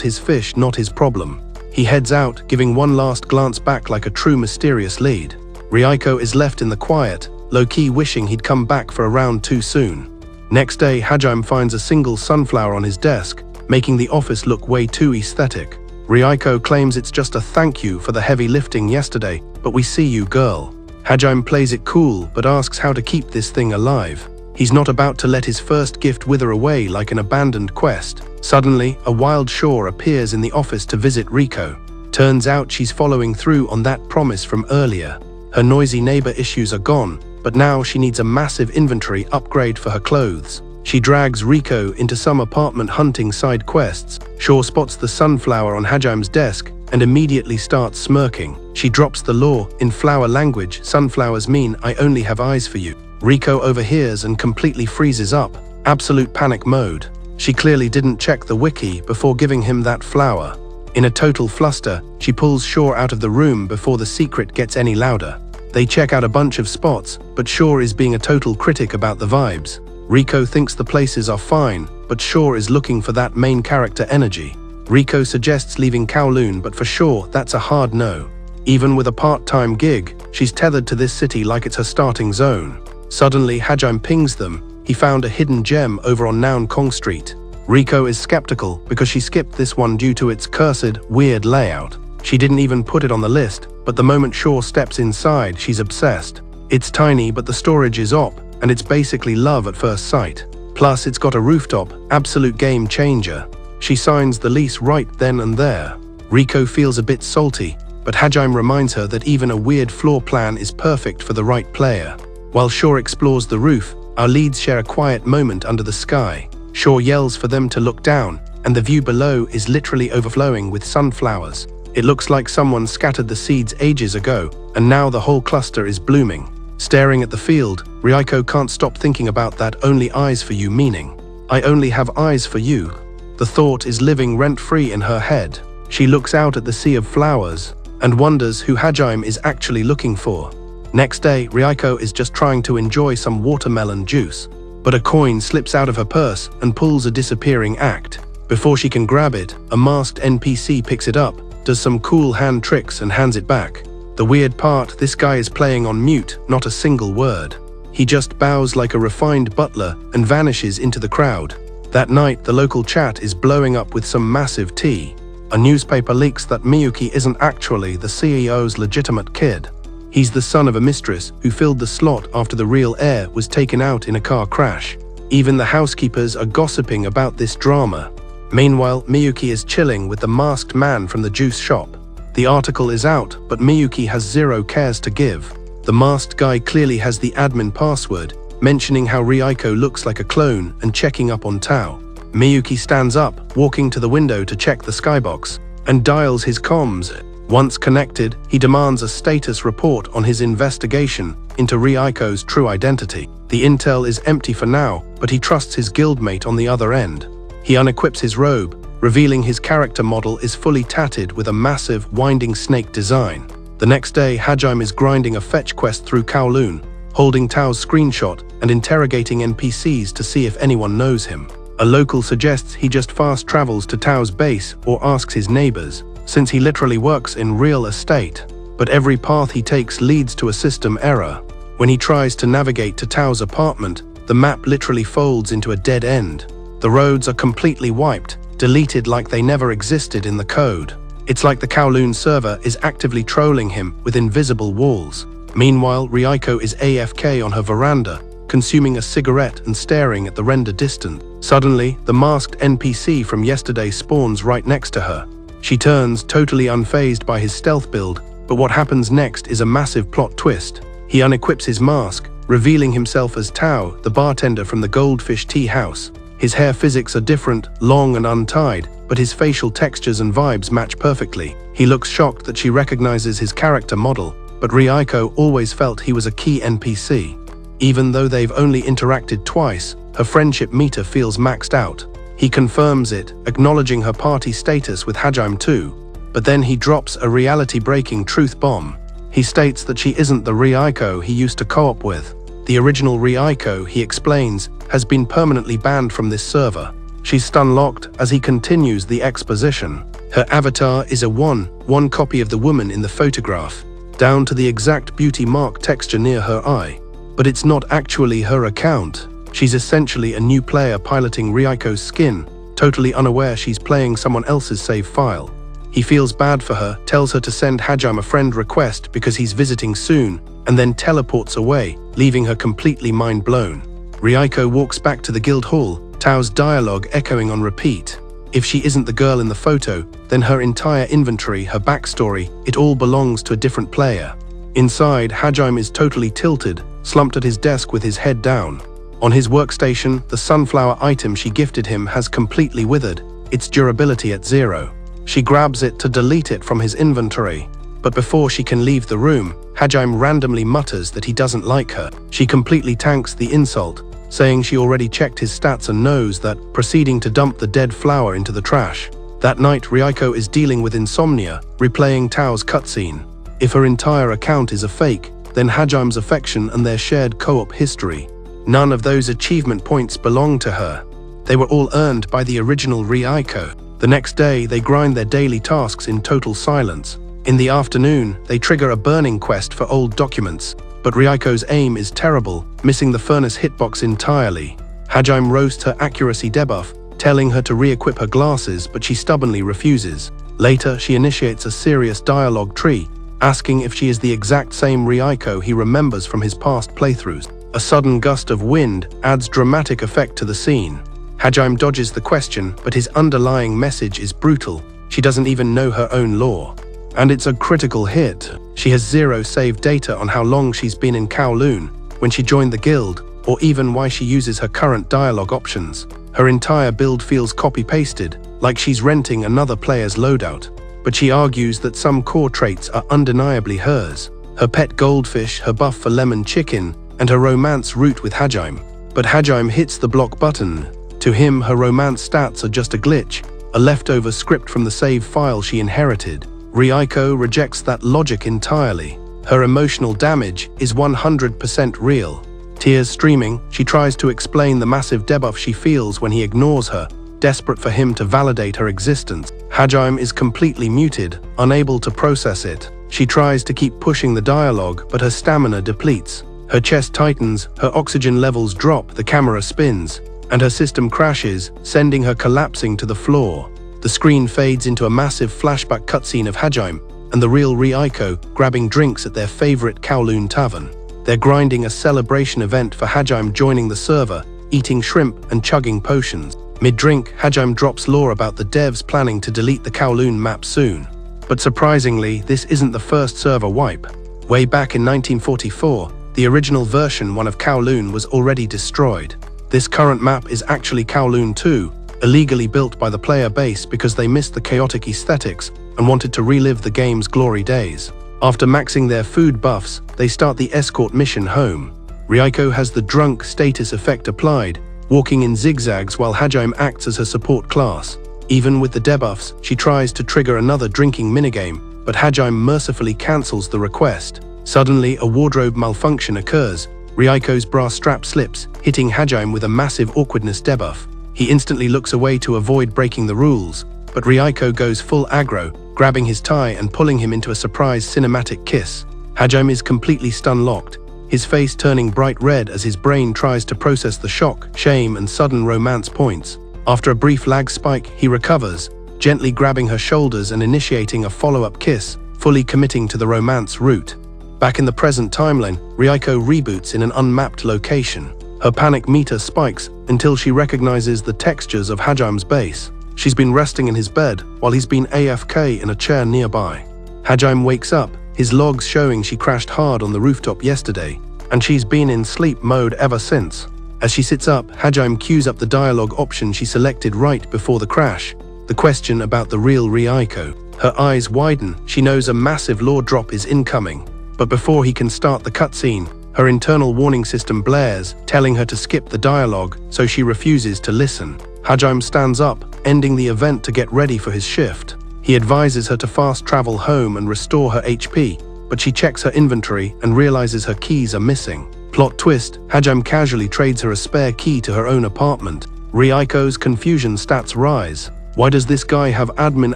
his fish, not his problem. He heads out, giving one last glance back like a true mysterious lead. Ryuko is left in the quiet, low-key wishing he'd come back for a round too soon. Next day, Hajime finds a single sunflower on his desk, making the office look way too aesthetic. Ryuko claims it's just a thank you for the heavy lifting yesterday, but we see you, girl. Hajime plays it cool, but asks how to keep this thing alive. He's not about to let his first gift wither away like an abandoned quest. Suddenly, a wild shore appears in the office to visit Riko. Turns out she's following through on that promise from earlier. Her noisy neighbor issues are gone, but now she needs a massive inventory upgrade for her clothes. She drags Riko into some apartment hunting side quests. Shaw spots the sunflower on Hajime's desk and immediately starts smirking. She drops the law. In flower language, sunflowers mean "I only have eyes for you." Riko overhears and completely freezes up. Absolute panic mode. She clearly didn't check the wiki before giving him that flower. In a total fluster, she pulls Shaw out of the room before the secret gets any louder. They check out a bunch of spots, but Shaw is being a total critic about the vibes. Riko thinks the places are fine, but Shaw is looking for that main character energy. Riko suggests leaving Kowloon, but for Shaw, that's a hard no. Even with a part-time gig, she's tethered to this city like it's her starting zone. Suddenly, Hajime pings them. He found a hidden gem over on Noun Kong Street. Riko is skeptical because she skipped this one due to its cursed, weird layout. She didn't even put it on the list, but the moment Shaw steps inside, she's obsessed. It's tiny, but the storage is op, and it's basically love at first sight. Plus, it's got a rooftop, absolute game changer. She signs the lease right then and there. Riko feels a bit salty, but Hajime reminds her that even a weird floor plan is perfect for the right player. While Shaw explores the roof, our leads share a quiet moment under the sky. Shaw yells for them to look down, and the view below is literally overflowing with sunflowers. It looks like someone scattered the seeds ages ago, and now the whole cluster is blooming. Staring at the field, Ryuko can't stop thinking about that "only eyes for you" meaning. I only have eyes for you. The thought is living rent-free in her head. She looks out at the sea of flowers and wonders who Hajime is actually looking for. Next day, Ryuko is just trying to enjoy some watermelon juice, but a coin slips out of her purse and pulls a disappearing act. Before she can grab it, a masked NPC picks it up, does some cool hand tricks and hands it back. The weird part, this guy is playing on mute, not a single word. He just bows like a refined butler and vanishes into the crowd. That night, the local chat is blowing up with some massive tea. A newspaper leaks that Miyuki isn't actually the CEO's legitimate kid. He's the son of a mistress who filled the slot after the real heir was taken out in a car crash. Even the housekeepers are gossiping about this drama. Meanwhile, Miyuki is chilling with the masked man from the juice shop. The article is out, but Miyuki has zero cares to give. The masked guy clearly has the admin password, mentioning how Ryuko looks like a clone and checking up on Tao. Miyuki stands up, walking to the window to check the skybox, and dials his comms. Once connected, he demands a status report on his investigation into Ryuko's true identity. The intel is empty for now, but he trusts his guildmate on the other end. He unequips his robe, revealing his character model is fully tatted with a massive, winding snake design. The next day, Hajime is grinding a fetch quest through Kowloon, holding Tao's screenshot and interrogating NPCs to see if anyone knows him. A local suggests he just fast travels to Tao's base or asks his neighbors, since he literally works in real estate. But every path he takes leads to a system error. When he tries to navigate to Tao's apartment, the map literally folds into a dead end. The roads are completely wiped, deleted like they never existed in the code. It's like the Kowloon server is actively trolling him with invisible walls. Meanwhile, Ryuko is AFK on her veranda, consuming a cigarette and staring at the render distance. Suddenly, the masked NPC from yesterday spawns right next to her. She turns, totally unfazed by his stealth build, but what happens next is a massive plot twist. He unequips his mask, revealing himself as Tao, the bartender from the Goldfish Tea House. His hair physics are different, long and untied, but his facial textures and vibes match perfectly. He looks shocked that she recognizes his character model, but Ryuko always felt he was a key NPC. Even though they've only interacted twice, her friendship meter feels maxed out. He confirms it, acknowledging her party status with Hajime too, but then he drops a reality-breaking truth bomb. He states that she isn't the Ryuko he used to co-op with. The original Ryuko, he explains, has been permanently banned from this server. She's stun-locked as he continues the exposition. Her avatar is a one copy of the woman in the photograph, down to the exact beauty mark texture near her eye. But it's not actually her account. She's essentially a new player piloting Ryuko's skin, totally unaware she's playing someone else's save file. He feels bad for her, tells her to send Hajime a friend request because he's visiting soon, and then teleports away, leaving her completely mind blown. Ryuko walks back to the guild hall, Tao's dialogue echoing on repeat. If she isn't the girl in the photo, then her entire inventory, her backstory, it all belongs to a different player. Inside, Hajime is totally tilted, slumped at his desk with his head down. On his workstation, the sunflower item she gifted him has completely withered, its durability at 0. She grabs it to delete it from his inventory. But before she can leave the room, Hajime randomly mutters that he doesn't like her. She completely tanks the insult, saying she already checked his stats and knows that, proceeding to dump the dead flower into the trash. That night, Ryuko is dealing with insomnia, replaying Tao's cutscene. If her entire account is a fake, then Hajime's affection and their shared co-op history. None of those achievement points belong to her. They were all earned by the original Ryuko. The next day, they grind their daily tasks in total silence. In the afternoon, they trigger a burning quest for old documents, but Ryuko's aim is terrible, missing the furnace hitbox entirely. Hajime roasts her accuracy debuff, telling her to re-equip her glasses, but she stubbornly refuses. Later, she initiates a serious dialogue tree, asking if she is the exact same Ryuko he remembers from his past playthroughs. A sudden gust of wind adds dramatic effect to the scene. Hajime dodges the question, but his underlying message is brutal. She doesn't even know her own lore. And it's a critical hit. She has 0 saved data on how long she's been in Kowloon, when she joined the guild, or even why she uses her current dialogue options. Her entire build feels copy-pasted, like she's renting another player's loadout. But she argues that some core traits are undeniably hers. Her pet goldfish, her buff for lemon chicken, and her romance route with Hajime. But Hajime hits the block button. To him, her romance stats are just a glitch, a leftover script from the save file she inherited. Ryuko rejects that logic entirely. Her emotional damage is 100% real. Tears streaming, she tries to explain the massive debuff she feels when he ignores her, desperate for him to validate her existence. Hajime is completely muted, unable to process it. She tries to keep pushing the dialogue, but her stamina depletes. Her chest tightens, her oxygen levels drop, the camera spins, and her system crashes, sending her collapsing to the floor. The screen fades into a massive flashback cutscene of Hajime and the real Ryuko grabbing drinks at their favorite Kowloon tavern. They're grinding a celebration event for Hajime joining the server, eating shrimp and chugging potions. Mid-drink, Hajime drops lore about the devs planning to delete the Kowloon map soon. But surprisingly, this isn't the first server wipe. Way back in 1944, the original version 1 of Kowloon was already destroyed. This current map is actually Kowloon 2, illegally built by the player base because they missed the chaotic aesthetics and wanted to relive the game's glory days. After maxing their food buffs, they start the escort mission home. Ryuko has the drunk status effect applied, walking in zigzags while Hajime acts as her support class. Even with the debuffs, she tries to trigger another drinking minigame, but Hajime mercifully cancels the request. Suddenly, a wardrobe malfunction occurs. Ryuko's bra strap slips, hitting Hajime with a massive awkwardness debuff. He instantly looks away to avoid breaking the rules, but Ryuko goes full aggro, grabbing his tie and pulling him into a surprise cinematic kiss. Hajime is completely stun-locked, his face turning bright red as his brain tries to process the shock, shame, and sudden romance points. After a brief lag spike, he recovers, gently grabbing her shoulders and initiating a follow-up kiss, fully committing to the romance route. Back in the present timeline, Ryuko reboots in an unmapped location. Her panic meter spikes until she recognizes the textures of Hajime's base. She's been resting in his bed while he's been AFK in a chair nearby. Hajime wakes up, his logs showing she crashed hard on the rooftop yesterday, and she's been in sleep mode ever since. As she sits up, Hajime cues up the dialogue option she selected right before the crash, the question about the real Ryuko. Her eyes widen, she knows a massive lore drop is incoming. But before he can start the cutscene, her internal warning system blares, telling her to skip the dialogue, so she refuses to listen. Hajime stands up, ending the event to get ready for his shift. He advises her to fast travel home and restore her HP, but she checks her inventory and realizes her keys are missing. Plot twist, Hajime casually trades her a spare key to her own apartment. Ryuko's confusion stats rise. Why does this guy have admin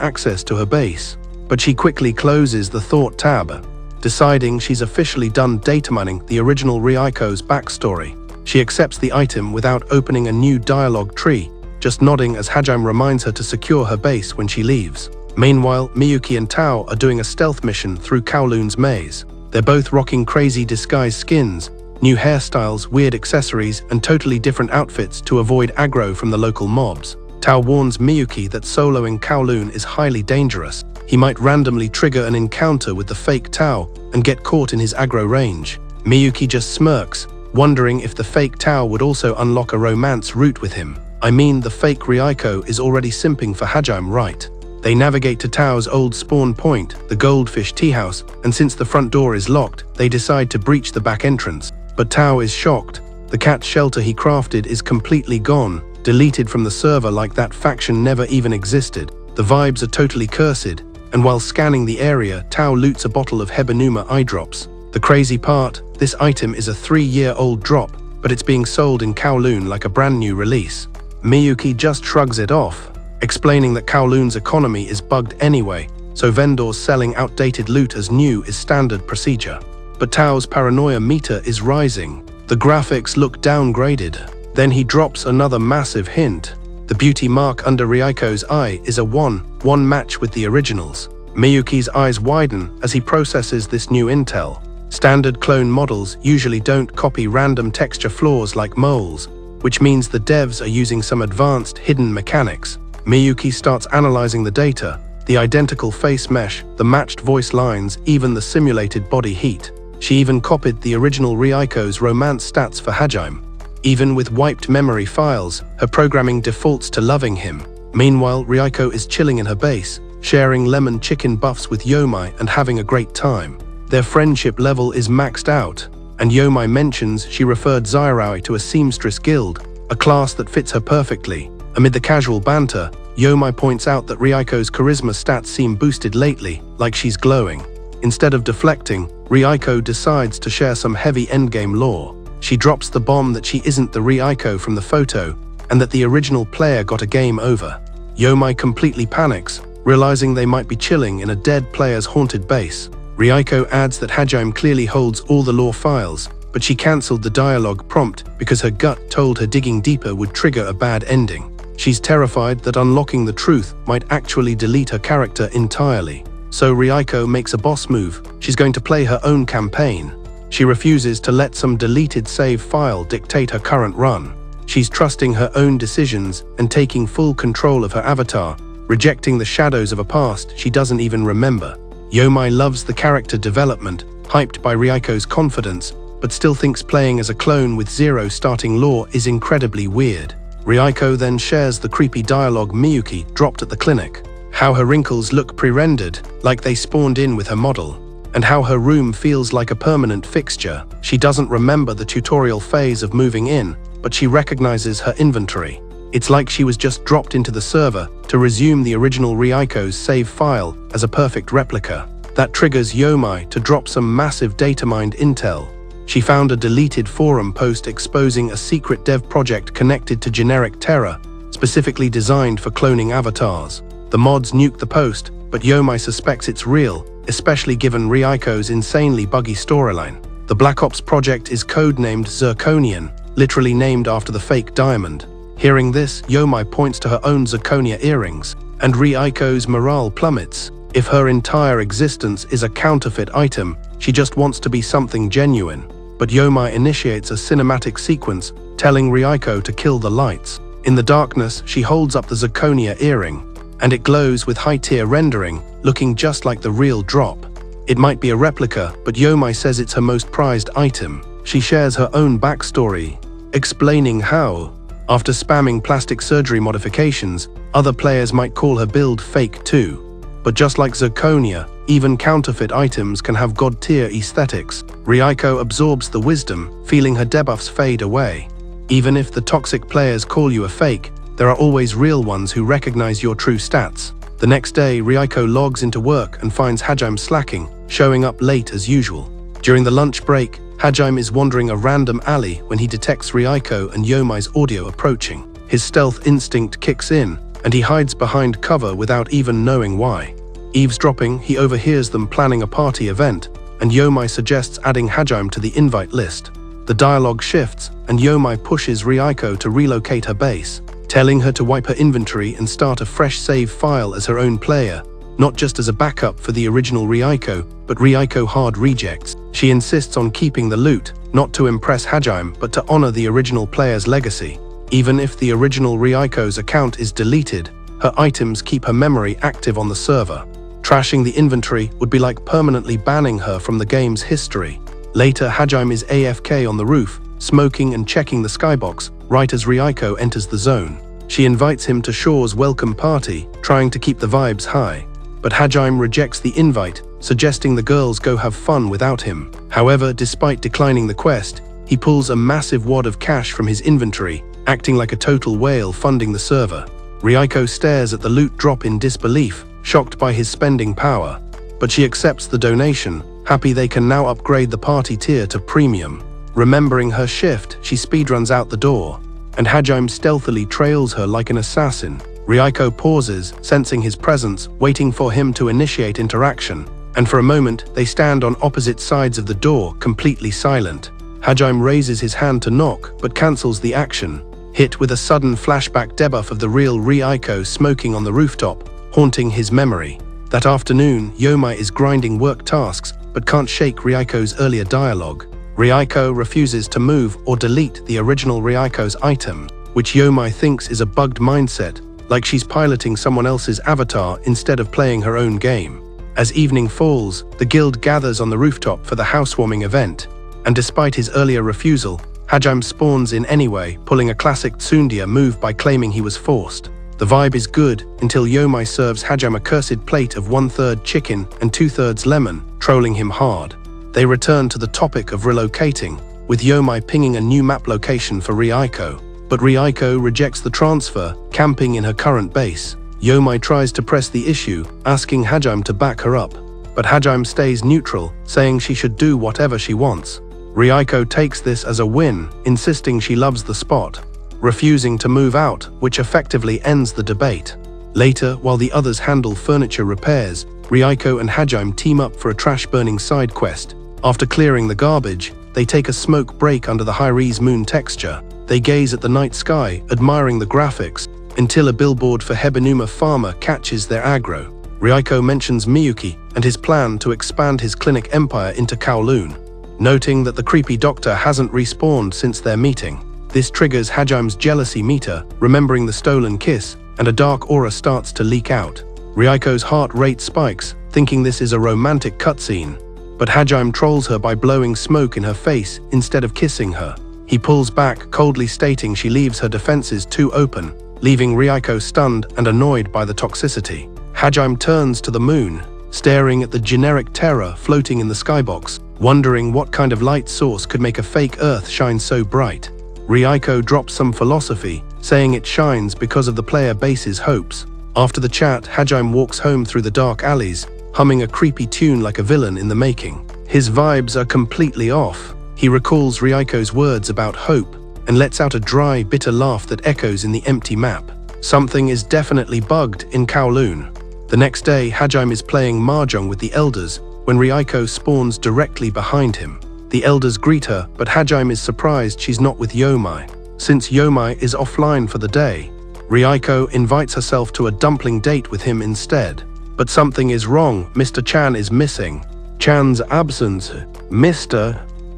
access to her base? But she quickly closes the thought tab, deciding she's officially done data mining the original Ryuko's backstory. She accepts the item without opening a new dialogue tree, just nodding as Hajime reminds her to secure her base when she leaves. Meanwhile, Miyuki and Tao are doing a stealth mission through Kowloon's maze. They're both rocking crazy disguised skins, new hairstyles, weird accessories, and totally different outfits to avoid aggro from the local mobs. Tao warns Miyuki that soloing Kowloon is highly dangerous. He might randomly trigger an encounter with the fake Tao and get caught in his aggro range. Miyuki just smirks, wondering if the fake Tao would also unlock a romance route with him. I mean, the fake Ryuko is already simping for Hajime, right? They navigate to Tao's old spawn point, the Goldfish Tea House, and since the front door is locked, they decide to breach the back entrance. But Tao is shocked. The cat shelter he crafted is completely gone, deleted from the server like that faction never even existed. The vibes are totally cursed, and while scanning the area, Tao loots a bottle of Hebonuma eye drops. The crazy part, this item is a 3-year-old drop, but it's being sold in Kowloon like a brand new release. Miyuki just shrugs it off, explaining that Kowloon's economy is bugged anyway, so vendors selling outdated loot as new is standard procedure. But Tao's paranoia meter is rising. The graphics look downgraded. Then he drops another massive hint. The beauty mark under Ryuko's eye is a 1-1 match with the originals. Miyuki's eyes widen as he processes this new intel. Standard clone models usually don't copy random texture flaws like moles, which means the devs are using some advanced hidden mechanics. Miyuki starts analyzing the data, the identical face mesh, the matched voice lines, even the simulated body heat. She even copied the original Ryuko's romance stats for Hajime. Even with wiped memory files, her programming defaults to loving him. Meanwhile, Ryuko is chilling in her base, sharing lemon chicken buffs with Yomai and having a great time. Their friendship level is maxed out, and Yomai mentions she referred Zairaoi to a seamstress guild, a class that fits her perfectly. Amid the casual banter, Yomai points out that Ryuko's charisma stats seem boosted lately, like she's glowing. Instead of deflecting, Ryuko decides to share some heavy endgame lore. She drops the bomb that she isn't the Ryuko from the photo, and that the original player got a game over. Yomai completely panics, realizing they might be chilling in a dead player's haunted base. Ryuko adds that Hajime clearly holds all the lore files, but she cancelled the dialogue prompt because her gut told her digging deeper would trigger a bad ending. She's terrified that unlocking the truth might actually delete her character entirely. So Ryuko makes a boss move. She's going to play her own campaign. She refuses to let some deleted save file dictate her current run. She's trusting her own decisions and taking full control of her avatar, rejecting the shadows of a past she doesn't even remember. Yomai loves the character development, hyped by Ryuko's confidence, but still thinks playing as a clone with zero starting lore is incredibly weird. Ryuko then shares the creepy dialogue Miyuki dropped at the clinic. How her wrinkles look pre-rendered, like they spawned in with her model, and how her room feels like a permanent fixture. She doesn't remember the tutorial phase of moving in, but she recognizes her inventory. It's like she was just dropped into the server to resume the original Ryuko's save file as a perfect replica. That triggers Yomai to drop some massive data-mined intel. She found a deleted forum post exposing a secret dev project connected to generic Terra, specifically designed for cloning avatars. The mods nuke the post, but Yomai suspects it's real, especially given Ryuko's insanely buggy storyline. The Black Ops project is codenamed Zirconian, literally named after the fake diamond. Hearing this, Yomai points to her own zirconia earrings, and Ryuko's morale plummets. If her entire existence is a counterfeit item, she just wants to be something genuine. But Yomai initiates a cinematic sequence, telling Ryuko to kill the lights. In the darkness, she holds up the zirconia earring, and it glows with high-tier rendering, looking just like the real drop. It might be a replica, but Yomai says it's her most prized item. She shares her own backstory, explaining how, after spamming plastic surgery modifications, other players might call her build fake too. But just like zirconia, even counterfeit items can have god-tier aesthetics. Ryuko absorbs the wisdom, feeling her debuffs fade away. Even if the toxic players call you a fake, there are always real ones who recognize your true stats. The next day, Ryuko logs into work and finds Hajime slacking, showing up late as usual. During the lunch break, Hajime is wandering a random alley when he detects Ryuko and Yomai's audio approaching. His stealth instinct kicks in, and he hides behind cover without even knowing why. Eavesdropping, he overhears them planning a party event, and Yomai suggests adding Hajime to the invite list. The dialogue shifts, and Yomai pushes Ryuko to relocate her base, telling her to wipe her inventory and start a fresh save file as her own player, not just as a backup for the original Ryuko, but Ryuko hard rejects. She insists on keeping the loot, not to impress Hajime, but to honor the original player's legacy. Even if the original Ryuko's account is deleted, her items keep her memory active on the server. Trashing the inventory would be like permanently banning her from the game's history. Later, Hajime is AFK on the roof, smoking and checking the skybox, right as Ryuko enters the zone. She invites him to Shaw's welcome party, trying to keep the vibes high. But Hajime rejects the invite, suggesting the girls go have fun without him. However, despite declining the quest, he pulls a massive wad of cash from his inventory, acting like a total whale funding the server. Ryuko stares at the loot drop in disbelief, shocked by his spending power. But she accepts the donation, happy they can now upgrade the party tier to premium. Remembering her shift, she speedruns out the door, and Hajime stealthily trails her like an assassin. Ryuko pauses, sensing his presence, waiting for him to initiate interaction, and for a moment they stand on opposite sides of the door, completely silent. Hajime raises his hand to knock, but cancels the action, hit with a sudden flashback debuff of the real Ryuko smoking on the rooftop, haunting his memory. That afternoon, Yomai is grinding work tasks, but can't shake Ryuko's earlier dialogue. Ryuko refuses to move or delete the original Ryuko's item, which Yomai thinks is a bugged mindset, like she's piloting someone else's avatar instead of playing her own game. As evening falls, the guild gathers on the rooftop for the housewarming event, and despite his earlier refusal, Hajime spawns in anyway, pulling a classic tsundere move by claiming he was forced. The vibe is good until Yomai serves Hajime a cursed plate of 1/3 chicken and 2/3 lemon, trolling him hard. They return to the topic of relocating, with Yomai pinging a new map location for Ryuko. But Ryuko rejects the transfer, camping in her current base. Yomai tries to press the issue, asking Hajime to back her up, but Hajime stays neutral, saying she should do whatever she wants. Ryuko takes this as a win, insisting she loves the spot, refusing to move out, which effectively ends the debate. Later, while the others handle furniture repairs, Ryuko and Hajime team up for a trash-burning side quest. After clearing the garbage, they take a smoke break under the Hyries moon texture. They gaze at the night sky, admiring the graphics, until a billboard for Hebinuma Farmer catches their aggro. Ryuko mentions Miyuki and his plan to expand his clinic empire into Kowloon, noting that the creepy doctor hasn't respawned since their meeting. This triggers Hajime's jealousy meter, remembering the stolen kiss, and a dark aura starts to leak out. Ryuko's heart rate spikes, thinking this is a romantic cutscene, but Hajime trolls her by blowing smoke in her face instead of kissing her. He pulls back, coldly stating she leaves her defenses too open, leaving Ryuko stunned and annoyed by the toxicity. Hajime turns to the moon, staring at the generic terror floating in the skybox, wondering what kind of light source could make a fake Earth shine so bright. Ryuko drops some philosophy, saying it shines because of the player base's hopes. After the chat, Hajime walks home through the dark alleys, humming a creepy tune like a villain in the making. His vibes are completely off. He recalls Ryuko's words about hope and lets out a dry, bitter laugh that echoes in the empty map. Something is definitely bugged in Kowloon. The next day, Hajime is playing mahjong with the elders when Ryuko spawns directly behind him. The elders greet her, but Hajime is surprised she's not with Yomai, since Yomai is offline for the day. Ryuko invites herself to a dumpling date with him instead. But something is wrong. Mr. Chan is missing. Chan's absence.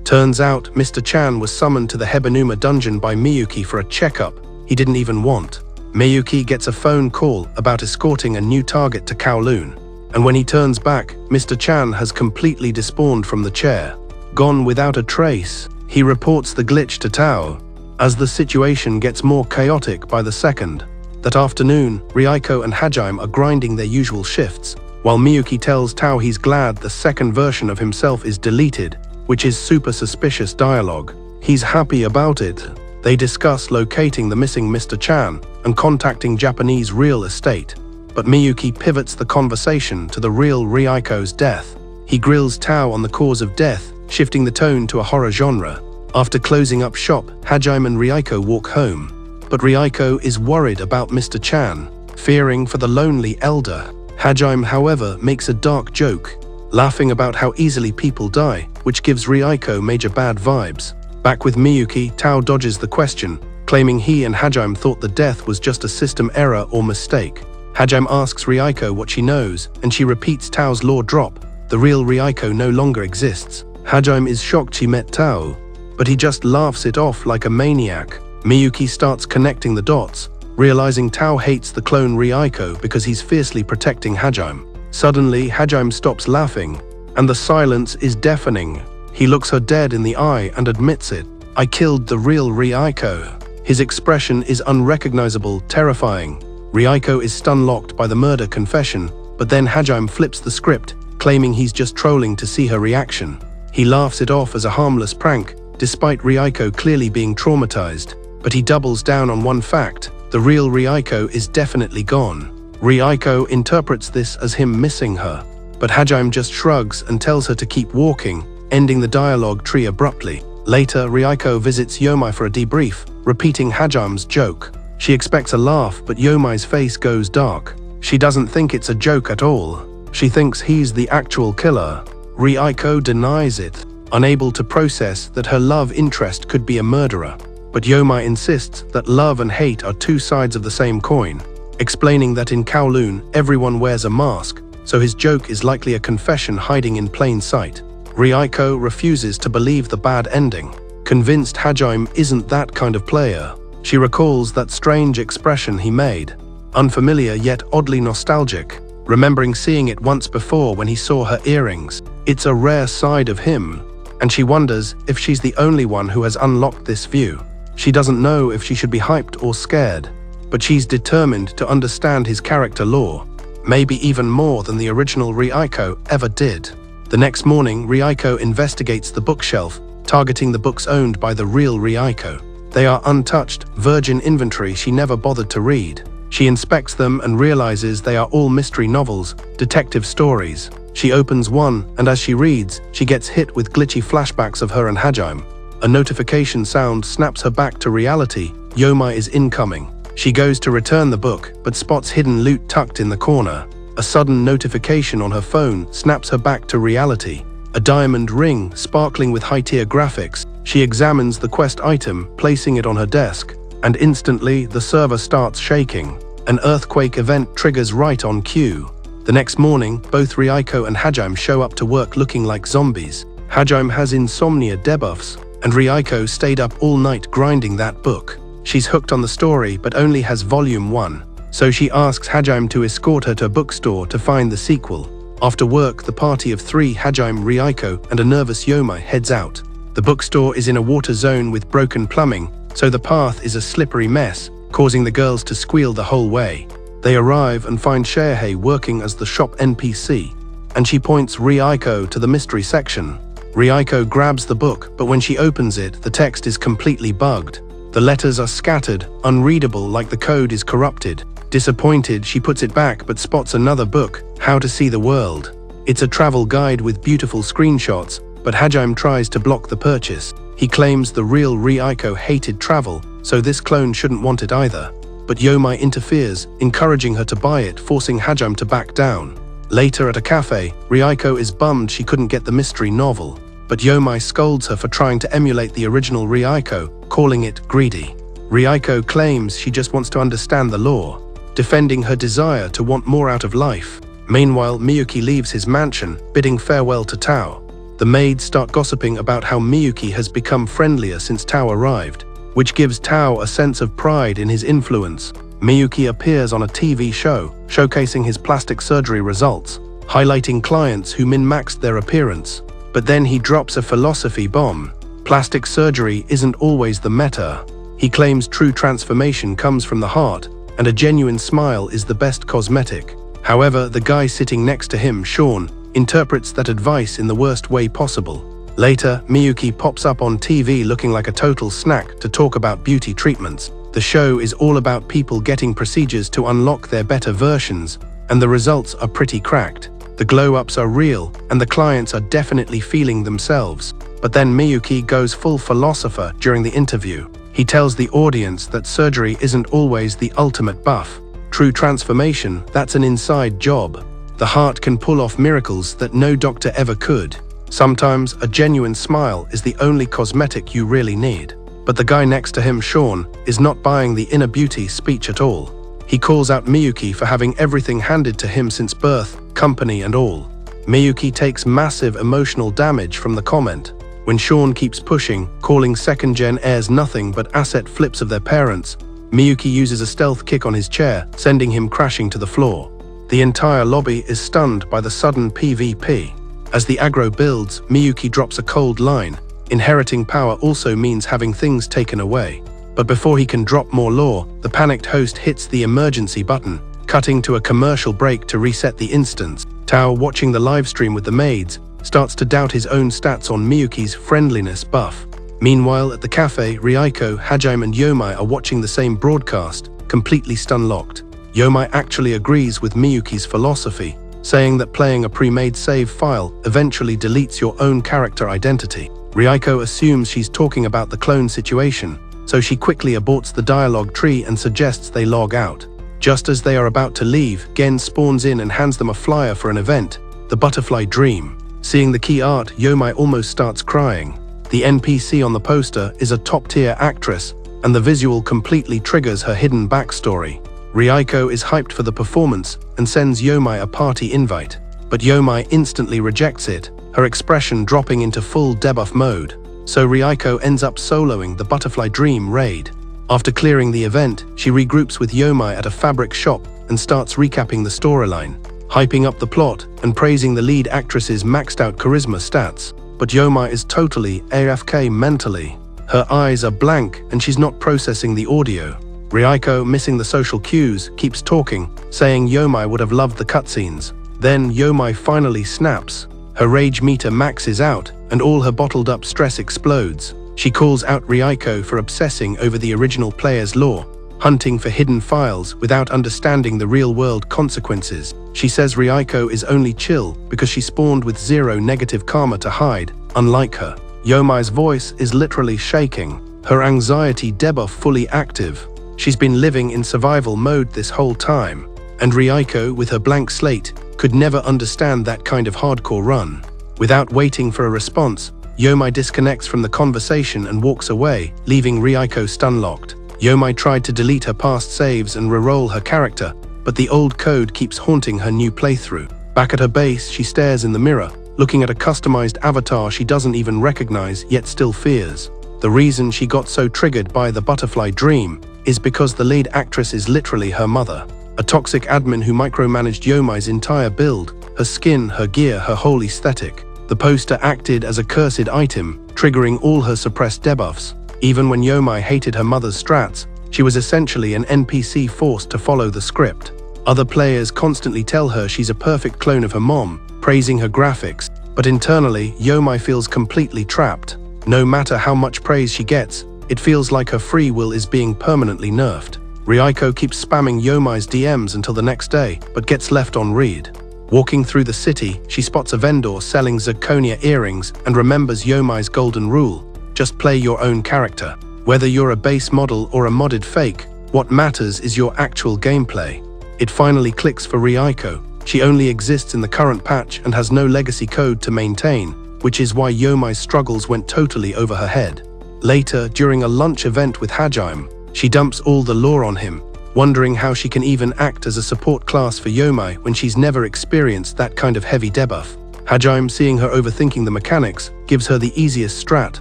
Turns out Mr. Chan was summoned to the Hebinuma dungeon by Miyuki for a checkup he didn't even want. Miyuki gets a phone call about escorting a new target to Kowloon, and when he turns back, Mr. Chan has completely despawned from the chair, gone without a trace. He reports the glitch to Tao, as the situation gets more chaotic by the second. That afternoon, Ryuko and Hajime are grinding their usual shifts, while Miyuki tells Tao he's glad the second version of himself is deleted, which is super suspicious dialogue. He's happy about it. They discuss locating the missing Mr. Chan and contacting Japanese real estate, but Miyuki pivots the conversation to the real Ryuko's death. He grills Tao on the cause of death, shifting the tone to a horror genre. After closing up shop, Hajime and Ryuko walk home, but Ryuko is worried about Mr. Chan, fearing for the lonely elder. Hajime, however, makes a dark joke, laughing about how easily people die, which gives Ryuko major bad vibes. Back with Miyuki, Tao dodges the question, claiming he and Hajime thought the death was just a system error or mistake. Hajime asks Ryuko what she knows, and she repeats Tao's law drop. The real Ryuko no longer exists. Hajime is shocked she met Tao, but he just laughs it off like a maniac. Miyuki starts connecting the dots, realizing Tao hates the clone Ryuko because he's fiercely protecting Hajime. Suddenly, Hajime stops laughing, and the silence is deafening. He looks her dead in the eye and admits it. "I killed the real Ryuko." His expression is unrecognizable, terrifying. Ryuko is stun-locked by the murder confession, but then Hajime flips the script, claiming he's just trolling to see her reaction. He laughs it off as a harmless prank, despite Ryuko clearly being traumatized. But he doubles down on one fact: the real Ryuko is definitely gone. Ryuko interprets this as him missing her, but Hajime just shrugs and tells her to keep walking, ending the dialogue tree abruptly. Later, Ryuko visits Yomai for a debrief, repeating Hajime's joke. She expects a laugh, but Yomai's face goes dark. She doesn't think it's a joke at all. She thinks he's the actual killer. Ryuko denies it, unable to process that her love interest could be a murderer. But Yomai insists that love and hate are two sides of the same coin, explaining that in Kowloon, everyone wears a mask, so his joke is likely a confession hiding in plain sight. Ryuko refuses to believe the bad ending, convinced Hajime isn't that kind of player. She recalls that strange expression he made, unfamiliar yet oddly nostalgic, remembering seeing it once before when he saw her earrings. It's a rare side of him, and she wonders if she's the only one who has unlocked this view. She doesn't know if she should be hyped or scared, but she's determined to understand his character lore, maybe even more than the original Ryuko ever did. The next morning, Ryuko investigates the bookshelf, targeting the books owned by the real Ryuko. They are untouched, virgin inventory she never bothered to read. She inspects them and realizes they are all mystery novels, detective stories. She opens one, and as she reads, she gets hit with glitchy flashbacks of her and Hajime. A notification sound snaps her back to reality. Yomai is incoming. She goes to return the book, but spots hidden loot tucked in the corner. A sudden notification on her phone snaps her back to reality. A diamond ring, sparkling with high-tier graphics. She examines the quest item, placing it on her desk, and instantly the server starts shaking. An earthquake event triggers right on cue. The next morning, both Ryuko and Hajime show up to work looking like zombies. Hajime has insomnia debuffs, and Ryuko stayed up all night grinding that book. She's hooked on the story but only has volume 1, so she asks Hajime to escort her to a bookstore to find the sequel. After work, the party of 3, Hajime, Ryuko, and a nervous Yomai, heads out. The bookstore is in a water zone with broken plumbing, so the path is a slippery mess, causing the girls to squeal the whole way. They arrive and find Shirahei working as the shop NPC, and she points Ryuko to the mystery section. Ryuko grabs the book, but when she opens it, the text is completely bugged. The letters are scattered, unreadable like the code is corrupted. Disappointed, she puts it back but spots another book, How to See the World. It's a travel guide with beautiful screenshots, but Hajime tries to block the purchase. He claims the real Ryuko hated travel, so this clone shouldn't want it either. But Yomai interferes, encouraging her to buy it, forcing Hajime to back down. Later at a cafe, Ryuko is bummed she couldn't get the mystery novel, but Yomai scolds her for trying to emulate the original Ryuko, calling it greedy. Ryuko claims she just wants to understand the lore, defending her desire to want more out of life. Meanwhile, Miyuki leaves his mansion, bidding farewell to Tao. The maids start gossiping about how Miyuki has become friendlier since Tao arrived, which gives Tao a sense of pride in his influence. Miyuki appears on a TV show, showcasing his plastic surgery results, highlighting clients who min-maxed their appearance. But then he drops a philosophy bomb. Plastic surgery isn't always the meta. He claims true transformation comes from the heart, and a genuine smile is the best cosmetic. However, the guy sitting next to him, Sean, interprets that advice in the worst way possible. Later, Miyuki pops up on TV looking like a total snack to talk about beauty treatments. The show is all about people getting procedures to unlock their better versions, and the results are pretty cracked. The glow-ups are real, and the clients are definitely feeling themselves. But then Miyuki goes full philosopher during the interview. He tells the audience that surgery isn't always the ultimate buff. True transformation, that's an inside job. The heart can pull off miracles that no doctor ever could. Sometimes a genuine smile is the only cosmetic you really need. But the guy next to him, Sean, is not buying the inner beauty speech at all. He calls out Miyuki for having everything handed to him since birth, company and all. Miyuki takes massive emotional damage from the comment. When Sean keeps pushing, calling second-gen heirs nothing but asset flips of their parents, Miyuki uses a stealth kick on his chair, sending him crashing to the floor. The entire lobby is stunned by the sudden PvP. As the aggro builds, Miyuki drops a cold line. Inheriting power also means having things taken away. But before he can drop more lore, the panicked host hits the emergency button, cutting to a commercial break to reset the instance. Tao, watching the livestream with the maids, starts to doubt his own stats on Miyuki's friendliness buff. Meanwhile, at the cafe, Ryuko, Hajime and Yomai are watching the same broadcast, completely stun-locked. Yomai actually agrees with Miyuki's philosophy, saying that playing a pre-made save file eventually deletes your own character identity. Ryuko assumes she's talking about the clone situation, so she quickly aborts the dialogue tree and suggests they log out. Just as they are about to leave, Gen spawns in and hands them a flyer for an event, the Butterfly Dream. Seeing the key art, Yomai almost starts crying. The NPC on the poster is a top-tier actress, and the visual completely triggers her hidden backstory. Ryuko is hyped for the performance and sends Yomai a party invite, but Yomai instantly rejects it, her expression dropping into full debuff mode. So Ryuko ends up soloing the Butterfly Dream raid. After clearing the event, she regroups with Yomai at a fabric shop and starts recapping the storyline, hyping up the plot and praising the lead actress's maxed-out charisma stats. But Yomai is totally AFK mentally. Her eyes are blank and she's not processing the audio. Ryuko, missing the social cues, keeps talking, saying Yomai would have loved the cutscenes. Then Yomai finally snaps. Her rage meter maxes out and all her bottled-up stress explodes. She calls out Ryuko for obsessing over the original player's lore, hunting for hidden files without understanding the real-world consequences. She says Ryuko is only chill because she spawned with zero negative karma to hide, unlike her. Yomai's voice is literally shaking, her anxiety debuff fully active. She's been living in survival mode this whole time, and Ryuko, with her blank slate, could never understand that kind of hardcore run. Without waiting for a response, Yomai disconnects from the conversation and walks away, leaving Ryuko stun-locked. Yomai tried to delete her past saves and reroll her character, but the old code keeps haunting her new playthrough. Back at her base, she stares in the mirror, looking at a customized avatar she doesn't even recognize yet still fears. The reason she got so triggered by the Butterfly Dream is because the lead actress is literally her mother. A toxic admin who micromanaged Yomai's entire build, her skin, her gear, her whole aesthetic. The poster acted as a cursed item, triggering all her suppressed debuffs. Even when Yomai hated her mother's strats, she was essentially an NPC forced to follow the script. Other players constantly tell her she's a perfect clone of her mom, praising her graphics, but internally, Yomai feels completely trapped. No matter how much praise she gets, it feels like her free will is being permanently nerfed. Ryuko keeps spamming Yomai's DMs until the next day, but gets left on read. Walking through the city, she spots a vendor selling zirconia earrings and remembers Yomai's golden rule: just play your own character. Whether you're a base model or a modded fake, what matters is your actual gameplay. It finally clicks for Ryuko. She only exists in the current patch and has no legacy code to maintain, which is why Yomai's struggles went totally over her head. Later, during a lunch event with Hajime, she dumps all the lore on him, wondering how she can even act as a support class for Yomai when she's never experienced that kind of heavy debuff. Hajime, seeing her overthinking the mechanics, gives her the easiest strat: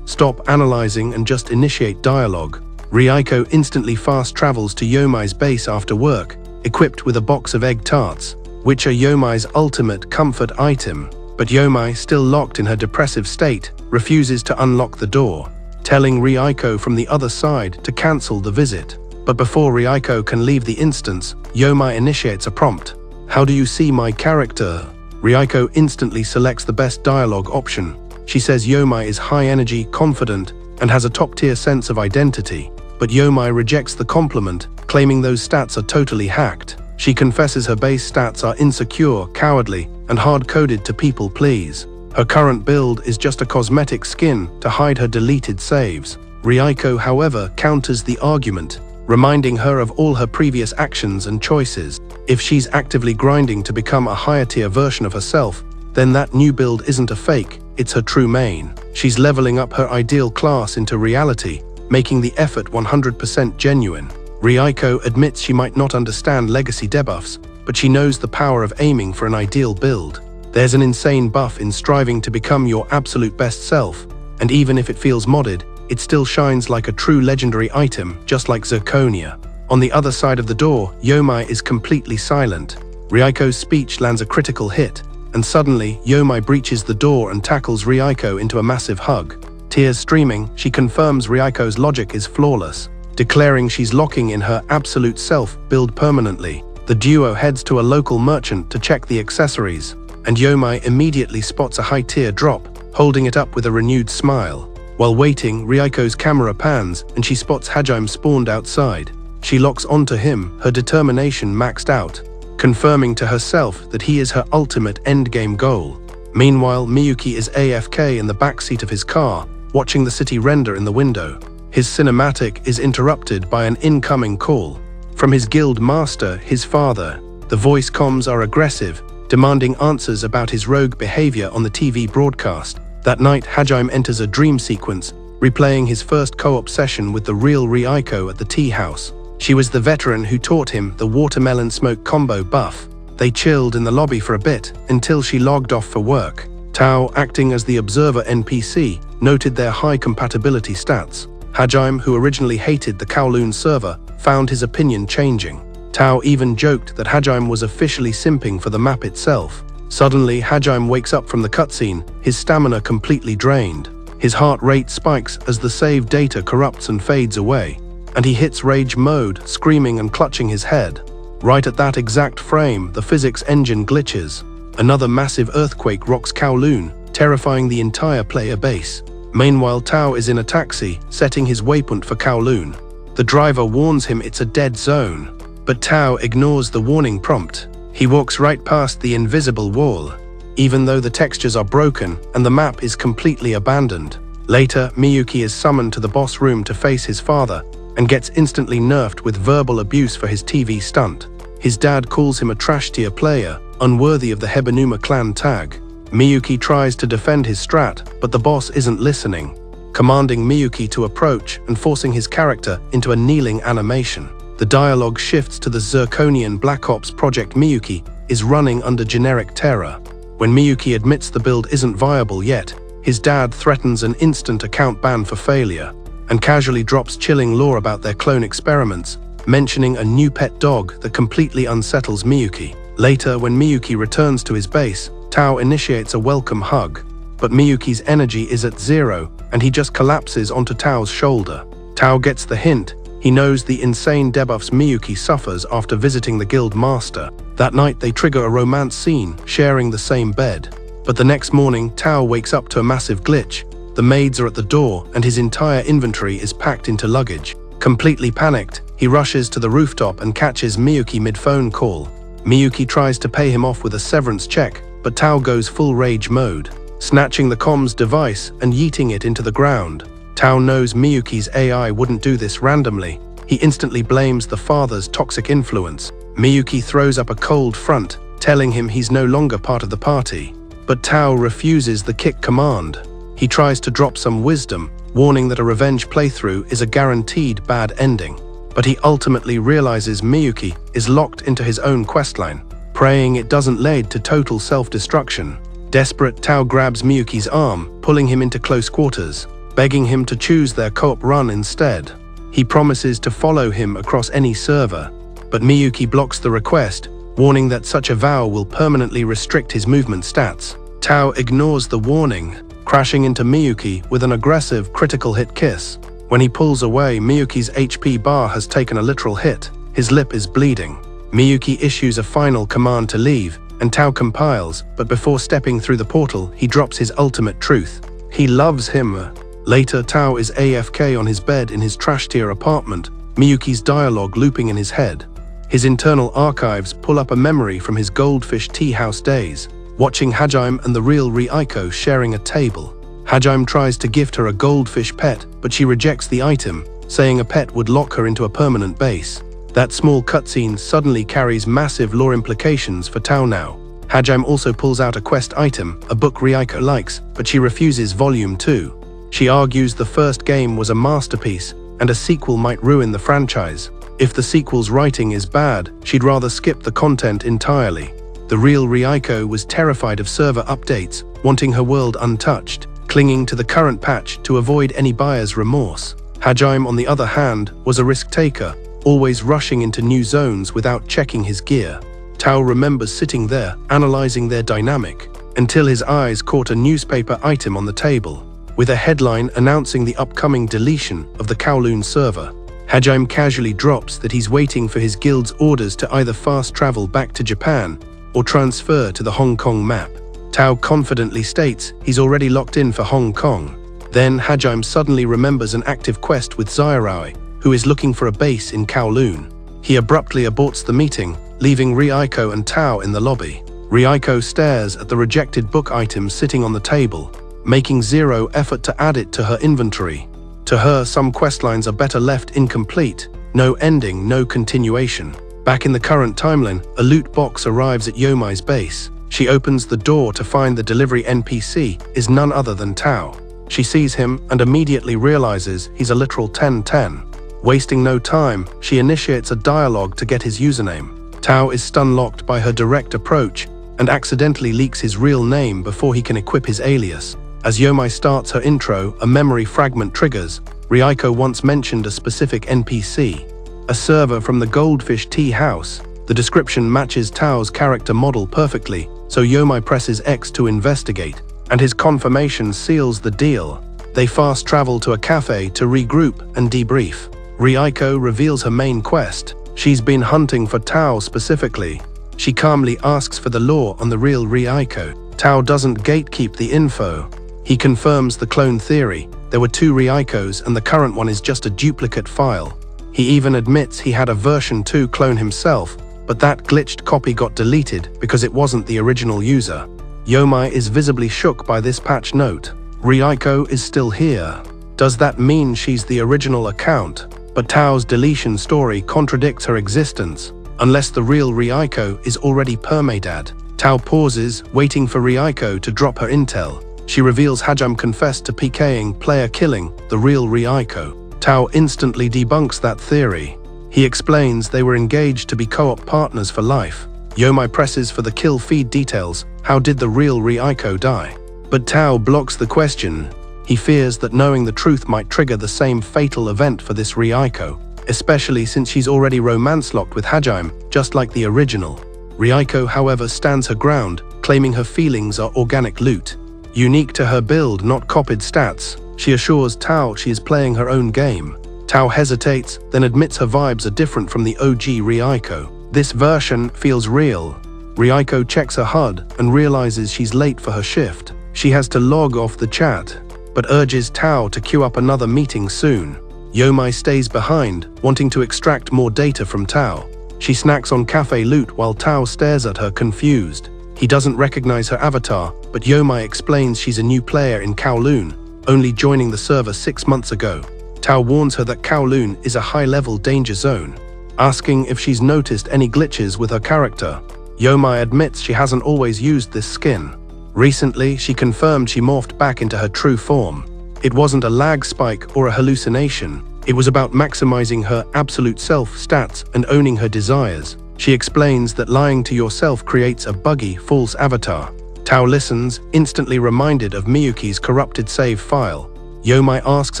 stop analyzing and just initiate dialogue. Ryuko instantly fast travels to Yomai's base after work, equipped with a box of egg tarts, which are Yomai's ultimate comfort item. But Yomai, still locked in her depressive state, refuses to unlock the door, telling Ryuko from the other side to cancel the visit. But before Ryuko can leave the instance, Yomai initiates a prompt. "How do you see my character?" Ryuko instantly selects the best dialogue option. She says Yomai is high energy, confident, and has a top-tier sense of identity. But Yomai rejects the compliment, claiming those stats are totally hacked. She confesses her base stats are insecure, cowardly, and hard-coded to people please. Her current build is just a cosmetic skin to hide her deleted saves. Ryuko, however, counters the argument. reminding her of all her previous actions and choices. If she's actively grinding to become a higher-tier version of herself, then that new build isn't a fake, it's her true main. She's leveling up her ideal class into reality, making the effort 100% genuine. Ryuko admits she might not understand legacy debuffs, but she knows the power of aiming for an ideal build. There's an insane buff in striving to become your absolute best self, and even if it feels modded, it still shines like a true legendary item, just like Zirconia. On the other side of the door, Yomai is completely silent. Ryuko's speech lands a critical hit, and suddenly, Yomai breaches the door and tackles Ryuko into a massive hug. Tears streaming, she confirms Ryuko's logic is flawless, declaring she's locking in her absolute self build permanently. The duo heads to a local merchant to check the accessories, and Yomai immediately spots a high-tier drop, holding it up with a renewed smile. While waiting, Ryuko's camera pans, and she spots Hajime spawned outside. She locks onto him, her determination maxed out, confirming to herself that he is her ultimate endgame goal. Meanwhile, Miyuki is AFK in the backseat of his car, watching the city render in the window. His cinematic is interrupted by an incoming call. From his guild master, his father. The voice comms are aggressive, demanding answers about his rogue behavior on the TV broadcast. That night, Hajime enters a dream sequence, replaying his first co-op session with the real Ryuko at the tea house. She was the veteran who taught him the watermelon smoke combo buff. They chilled in the lobby for a bit, until she logged off for work. Tao, acting as the observer NPC, noted their high compatibility stats. Hajime, who originally hated the Kowloon server, found his opinion changing. Tao even joked that Hajime was officially simping for the map itself. Suddenly, Hajime wakes up from the cutscene, his stamina completely drained. His heart rate spikes as the save data corrupts and fades away, and he hits rage mode, screaming and clutching his head. Right at that exact frame, the physics engine glitches. Another massive earthquake rocks Kowloon, terrifying the entire player base. Meanwhile, Tao is in a taxi, setting his waypoint for Kowloon. The driver warns him it's a dead zone, but Tao ignores the warning prompt. He walks right past the invisible wall, even though the textures are broken and the map is completely abandoned. Later, Miyuki is summoned to the boss room to face his father and gets instantly nerfed with verbal abuse for his TV stunt. His dad calls him a trash-tier player, unworthy of the Hebanuma clan tag. Miyuki tries to defend his strat, but the boss isn't listening, commanding Miyuki to approach and forcing his character into a kneeling animation. The dialogue shifts to the Zirconian Black Ops project. Miyuki is running under generic terror. When Miyuki admits the build isn't viable yet, his dad threatens an instant account ban for failure, and casually drops chilling lore about their clone experiments, mentioning a new pet dog that completely unsettles Miyuki. Later, when Miyuki returns to his base, Tao initiates a welcome hug, but Miyuki's energy is at zero, and he just collapses onto Tao's shoulder. Tao gets the hint. He knows the insane debuffs Miyuki suffers after visiting the guild master. That night, they trigger a romance scene, sharing the same bed. But the next morning, Tao wakes up to a massive glitch. The maids are at the door, and his entire inventory is packed into luggage. Completely panicked, he rushes to the rooftop and catches Miyuki mid-phone call. Miyuki tries to pay him off with a severance check, but Tao goes full rage mode, snatching the comms device and yeeting it into the ground. Tao knows Miyuki's AI wouldn't do this randomly. He instantly blames the father's toxic influence. Miyuki throws up a cold front, telling him he's no longer part of the party. But Tao refuses the kick command. He tries to drop some wisdom, warning that a revenge playthrough is a guaranteed bad ending. But he ultimately realizes Miyuki is locked into his own questline, praying it doesn't lead to total self-destruction. Desperate, Tao grabs Miyuki's arm, pulling him into close quarters, begging him to choose their co-op run instead. He promises to follow him across any server, but Miyuki blocks the request, warning that such a vow will permanently restrict his movement stats. Tao ignores the warning, crashing into Miyuki with an aggressive critical hit kiss. When he pulls away, Miyuki's HP bar has taken a literal hit. His lip is bleeding. Miyuki issues a final command to leave, and Tao compiles, but before stepping through the portal, he drops his ultimate truth. He loves him. Later, Tao is AFK on his bed in his trash-tier apartment, Miyuki's dialogue looping in his head. His internal archives pull up a memory from his goldfish tea house days, watching Hajime and the real Ryuko sharing a table. Hajime tries to gift her a goldfish pet, but she rejects the item, saying a pet would lock her into a permanent base. That small cutscene suddenly carries massive lore implications for Tao now. Hajime also pulls out a quest item, a book Ryuko likes, but she refuses Volume 2. She argues the first game was a masterpiece, and a sequel might ruin the franchise. If the sequel's writing is bad, she'd rather skip the content entirely. The real Ryuko was terrified of server updates, wanting her world untouched, clinging to the current patch to avoid any buyer's remorse. Hajime, on the other hand, was a risk-taker, always rushing into new zones without checking his gear. Tao remembers sitting there, analyzing their dynamic, until his eyes caught a newspaper item on the table, with a headline announcing the upcoming deletion of the Kowloon server. Hajime casually drops that he's waiting for his guild's orders to either fast travel back to Japan or transfer to the Hong Kong map. Tao confidently states he's already locked in for Hong Kong. Then Hajime suddenly remembers an active quest with Zairaoi, who is looking for a base in Kowloon. He abruptly aborts the meeting, leaving Ryuko and Tao in the lobby. Ryuko stares at the rejected book items sitting on the table, making zero effort to add it to her inventory. To her, some questlines are better left incomplete. No ending, no continuation. Back in the current timeline, a loot box arrives at Yomai's base. She opens the door to find the delivery NPC is none other than Tao. She sees him and immediately realizes he's a literal 1010. Wasting no time, she initiates a dialogue to get his username. Tao is stun-locked by her direct approach and accidentally leaks his real name before he can equip his alias. As Yomai starts her intro, a memory fragment triggers. Ryuko once mentioned a specific NPC, a server from the Goldfish Tea House. The description matches Tao's character model perfectly, so Yomai presses X to investigate, and his confirmation seals the deal. They fast travel to a cafe to regroup and debrief. Ryuko reveals her main quest. She's been hunting for Tao specifically. She calmly asks for the lore on the real Ryuko. Tao doesn't gatekeep the info. He confirms the clone theory. There were 2 Ryukos and the current one is just a duplicate file. He even admits he had a version 2 clone himself, but that glitched copy got deleted because it wasn't the original user. Yomai is visibly shook by this patch note. Ryuko is still here. Does that mean she's the original account? But Tao's deletion story contradicts her existence, unless the real Ryuko is already permadead. Tao pauses, waiting for Ryuko to drop her intel. She reveals Hajime confessed to PKing, player killing, the real Ryuko. Tao instantly debunks that theory. He explains they were engaged to be co-op partners for life. Yomai presses for the kill feed details. How did the real Ryuko die? But Tao blocks the question. He fears that knowing the truth might trigger the same fatal event for this Ryuko, especially since she's already romance-locked with Hajime, just like the original. Ryuko, however, stands her ground, claiming her feelings are organic loot. Unique to her build, not copied stats, she assures Tao she is playing her own game. Tao hesitates, then admits her vibes are different from the OG Ryuko. This version feels real. Ryuko checks her HUD and realizes she's late for her shift. She has to log off the chat, but urges Tao to queue up another meeting soon. Yomai stays behind, wanting to extract more data from Tao. She snacks on cafe loot while Tao stares at her confused. He doesn't recognize her avatar, but Yomai explains she's a new player in Kowloon, only joining the server 6 months ago. Tao warns her that Kowloon is a high-level danger zone, asking if she's noticed any glitches with her character. Yomai admits she hasn't always used this skin. Recently, she confirmed she morphed back into her true form. It wasn't a lag spike or a hallucination. It was about maximizing her absolute self stats and owning her desires. She explains that lying to yourself creates a buggy, false avatar. Tao listens, instantly reminded of Miyuki's corrupted save file. Yomai asks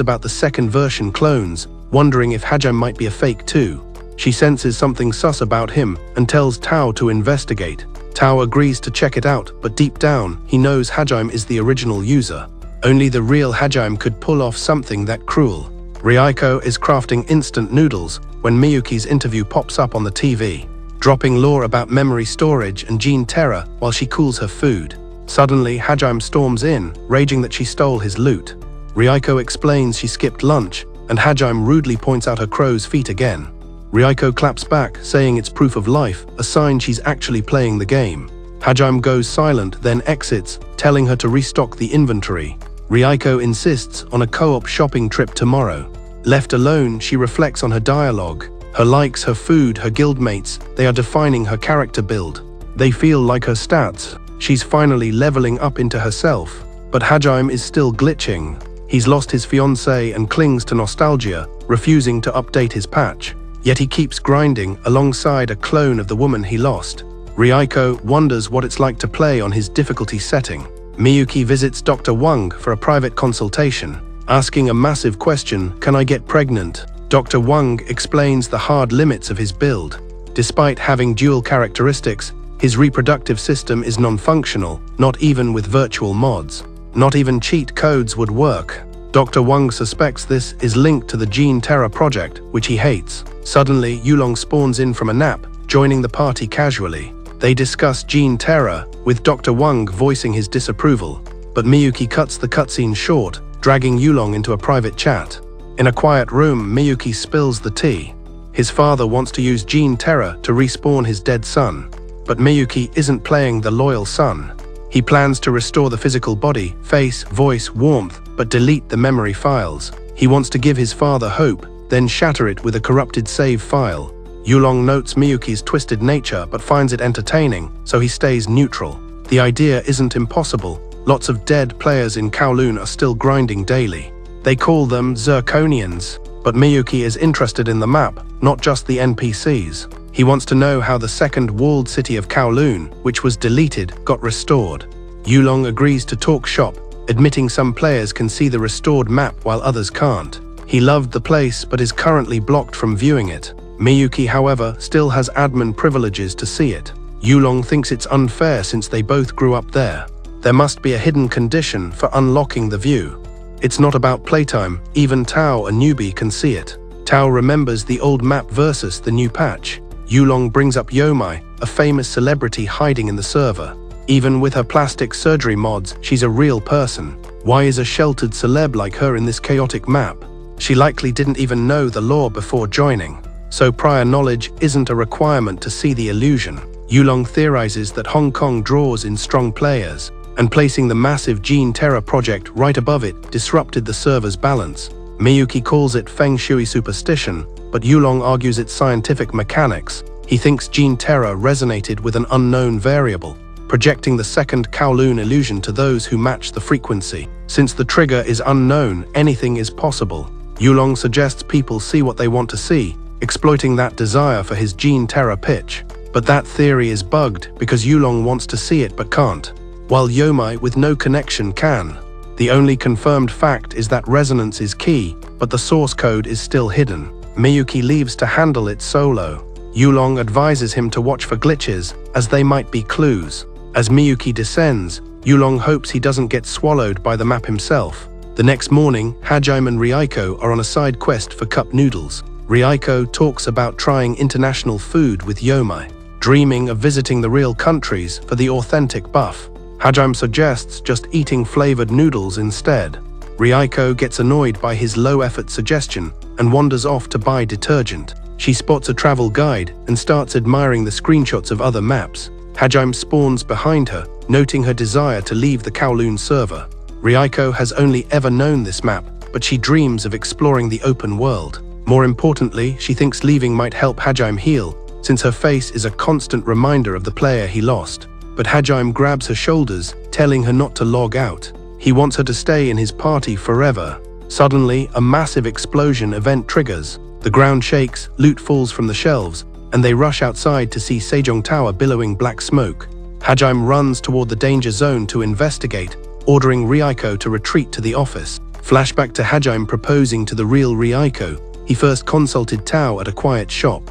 about the second version clones, wondering if Hajime might be a fake too. She senses something sus about him and tells Tao to investigate. Tao agrees to check it out, but deep down, he knows Hajime is the original user. Only the real Hajime could pull off something that cruel. Ryuko is crafting instant noodles when Miyuki's interview pops up on the TV, dropping lore about memory storage and gene terror while she cools her food. Suddenly, Hajime storms in, raging that she stole his loot. Ryuko explains she skipped lunch, and Hajime rudely points out her crow's feet again. Ryuko claps back, saying it's proof of life, a sign she's actually playing the game. Hajime goes silent, then exits, telling her to restock the inventory. Ryuko insists on a co-op shopping trip tomorrow. Left alone, she reflects on her dialogue. Her likes, her food, her guildmates, they are defining her character build. They feel like her stats. She's finally leveling up into herself. But Hajime is still glitching. He's lost his fiancée and clings to nostalgia, refusing to update his patch. Yet he keeps grinding alongside a clone of the woman he lost. Ryuko wonders what it's like to play on his difficulty setting. Miyuki visits Dr. Wang for a private consultation. Asking a massive question, "Can I get pregnant?" Dr. Wang explains the hard limits of his build. Despite having dual characteristics, his reproductive system is non-functional, not even with virtual mods. Not even cheat codes would work. Dr. Wang suspects this is linked to the Gene Terror project, which he hates. Suddenly, Yulong spawns in from a nap, joining the party casually. They discuss Gene Terror, with Dr. Wang voicing his disapproval. But Miyuki cuts the cutscene short, dragging Yulong into a private chat. In a quiet room, Miyuki spills the tea. His father wants to use Gene Terror to respawn his dead son. But Miyuki isn't playing the loyal son. He plans to restore the physical body, face, voice, warmth, but delete the memory files. He wants to give his father hope, then shatter it with a corrupted save file. Yulong notes Miyuki's twisted nature but finds it entertaining, so he stays neutral. The idea isn't impossible. Lots of dead players in Kowloon are still grinding daily. They call them Zirconians, but Miyuki is interested in the map, not just the NPCs. He wants to know how the second walled city of Kowloon, which was deleted, got restored. Yulong agrees to talk shop, admitting some players can see the restored map while others can't. He loved the place but is currently blocked from viewing it. Miyuki, however, still has admin privileges to see it. Yulong thinks it's unfair since they both grew up there. There must be a hidden condition for unlocking the view. It's not about playtime, even Tao, a newbie, can see it. Tao remembers the old map versus the new patch. Yulong brings up Yomai, a famous celebrity hiding in the server. Even with her plastic surgery mods, she's a real person. Why is a sheltered celeb like her in this chaotic map? She likely didn't even know the lore before joining. So prior knowledge isn't a requirement to see the illusion. Yulong theorizes that Hong Kong draws in strong players, and placing the massive Gene Terror project right above it disrupted the server's balance. Miyuki calls it Feng Shui superstition, but Yulong argues it's scientific mechanics. He thinks Gene Terror resonated with an unknown variable, projecting the second Kowloon illusion to those who match the frequency. Since the trigger is unknown, anything is possible. Yulong suggests people see what they want to see, exploiting that desire for his Gene Terror pitch. But that theory is bugged because Yulong wants to see it but can't, while Yomai with no connection can. The only confirmed fact is that resonance is key, but the source code is still hidden. Miyuki leaves to handle it solo. Yulong advises him to watch for glitches, as they might be clues. As Miyuki descends, Yulong hopes he doesn't get swallowed by the map himself. The next morning, Hajime and Ryuko are on a side quest for cup noodles. Ryuko talks about trying international food with Yomai, dreaming of visiting the real countries for the authentic buff. Hajime suggests just eating flavored noodles instead. Ryuko gets annoyed by his low-effort suggestion and wanders off to buy detergent. She spots a travel guide and starts admiring the screenshots of other maps. Hajime spawns behind her, noting her desire to leave the Kowloon server. Ryuko has only ever known this map, but she dreams of exploring the open world. More importantly, she thinks leaving might help Hajime heal, since her face is a constant reminder of the player he lost. But Hajime grabs her shoulders, telling her not to log out. He wants her to stay in his party forever. Suddenly, a massive explosion event triggers. The ground shakes, loot falls from the shelves, and they rush outside to see Sejong Tower billowing black smoke. Hajime runs toward the danger zone to investigate, ordering Ryuko to retreat to the office. Flashback to Hajime proposing to the real Ryuko. He first consulted Tao at a quiet shop.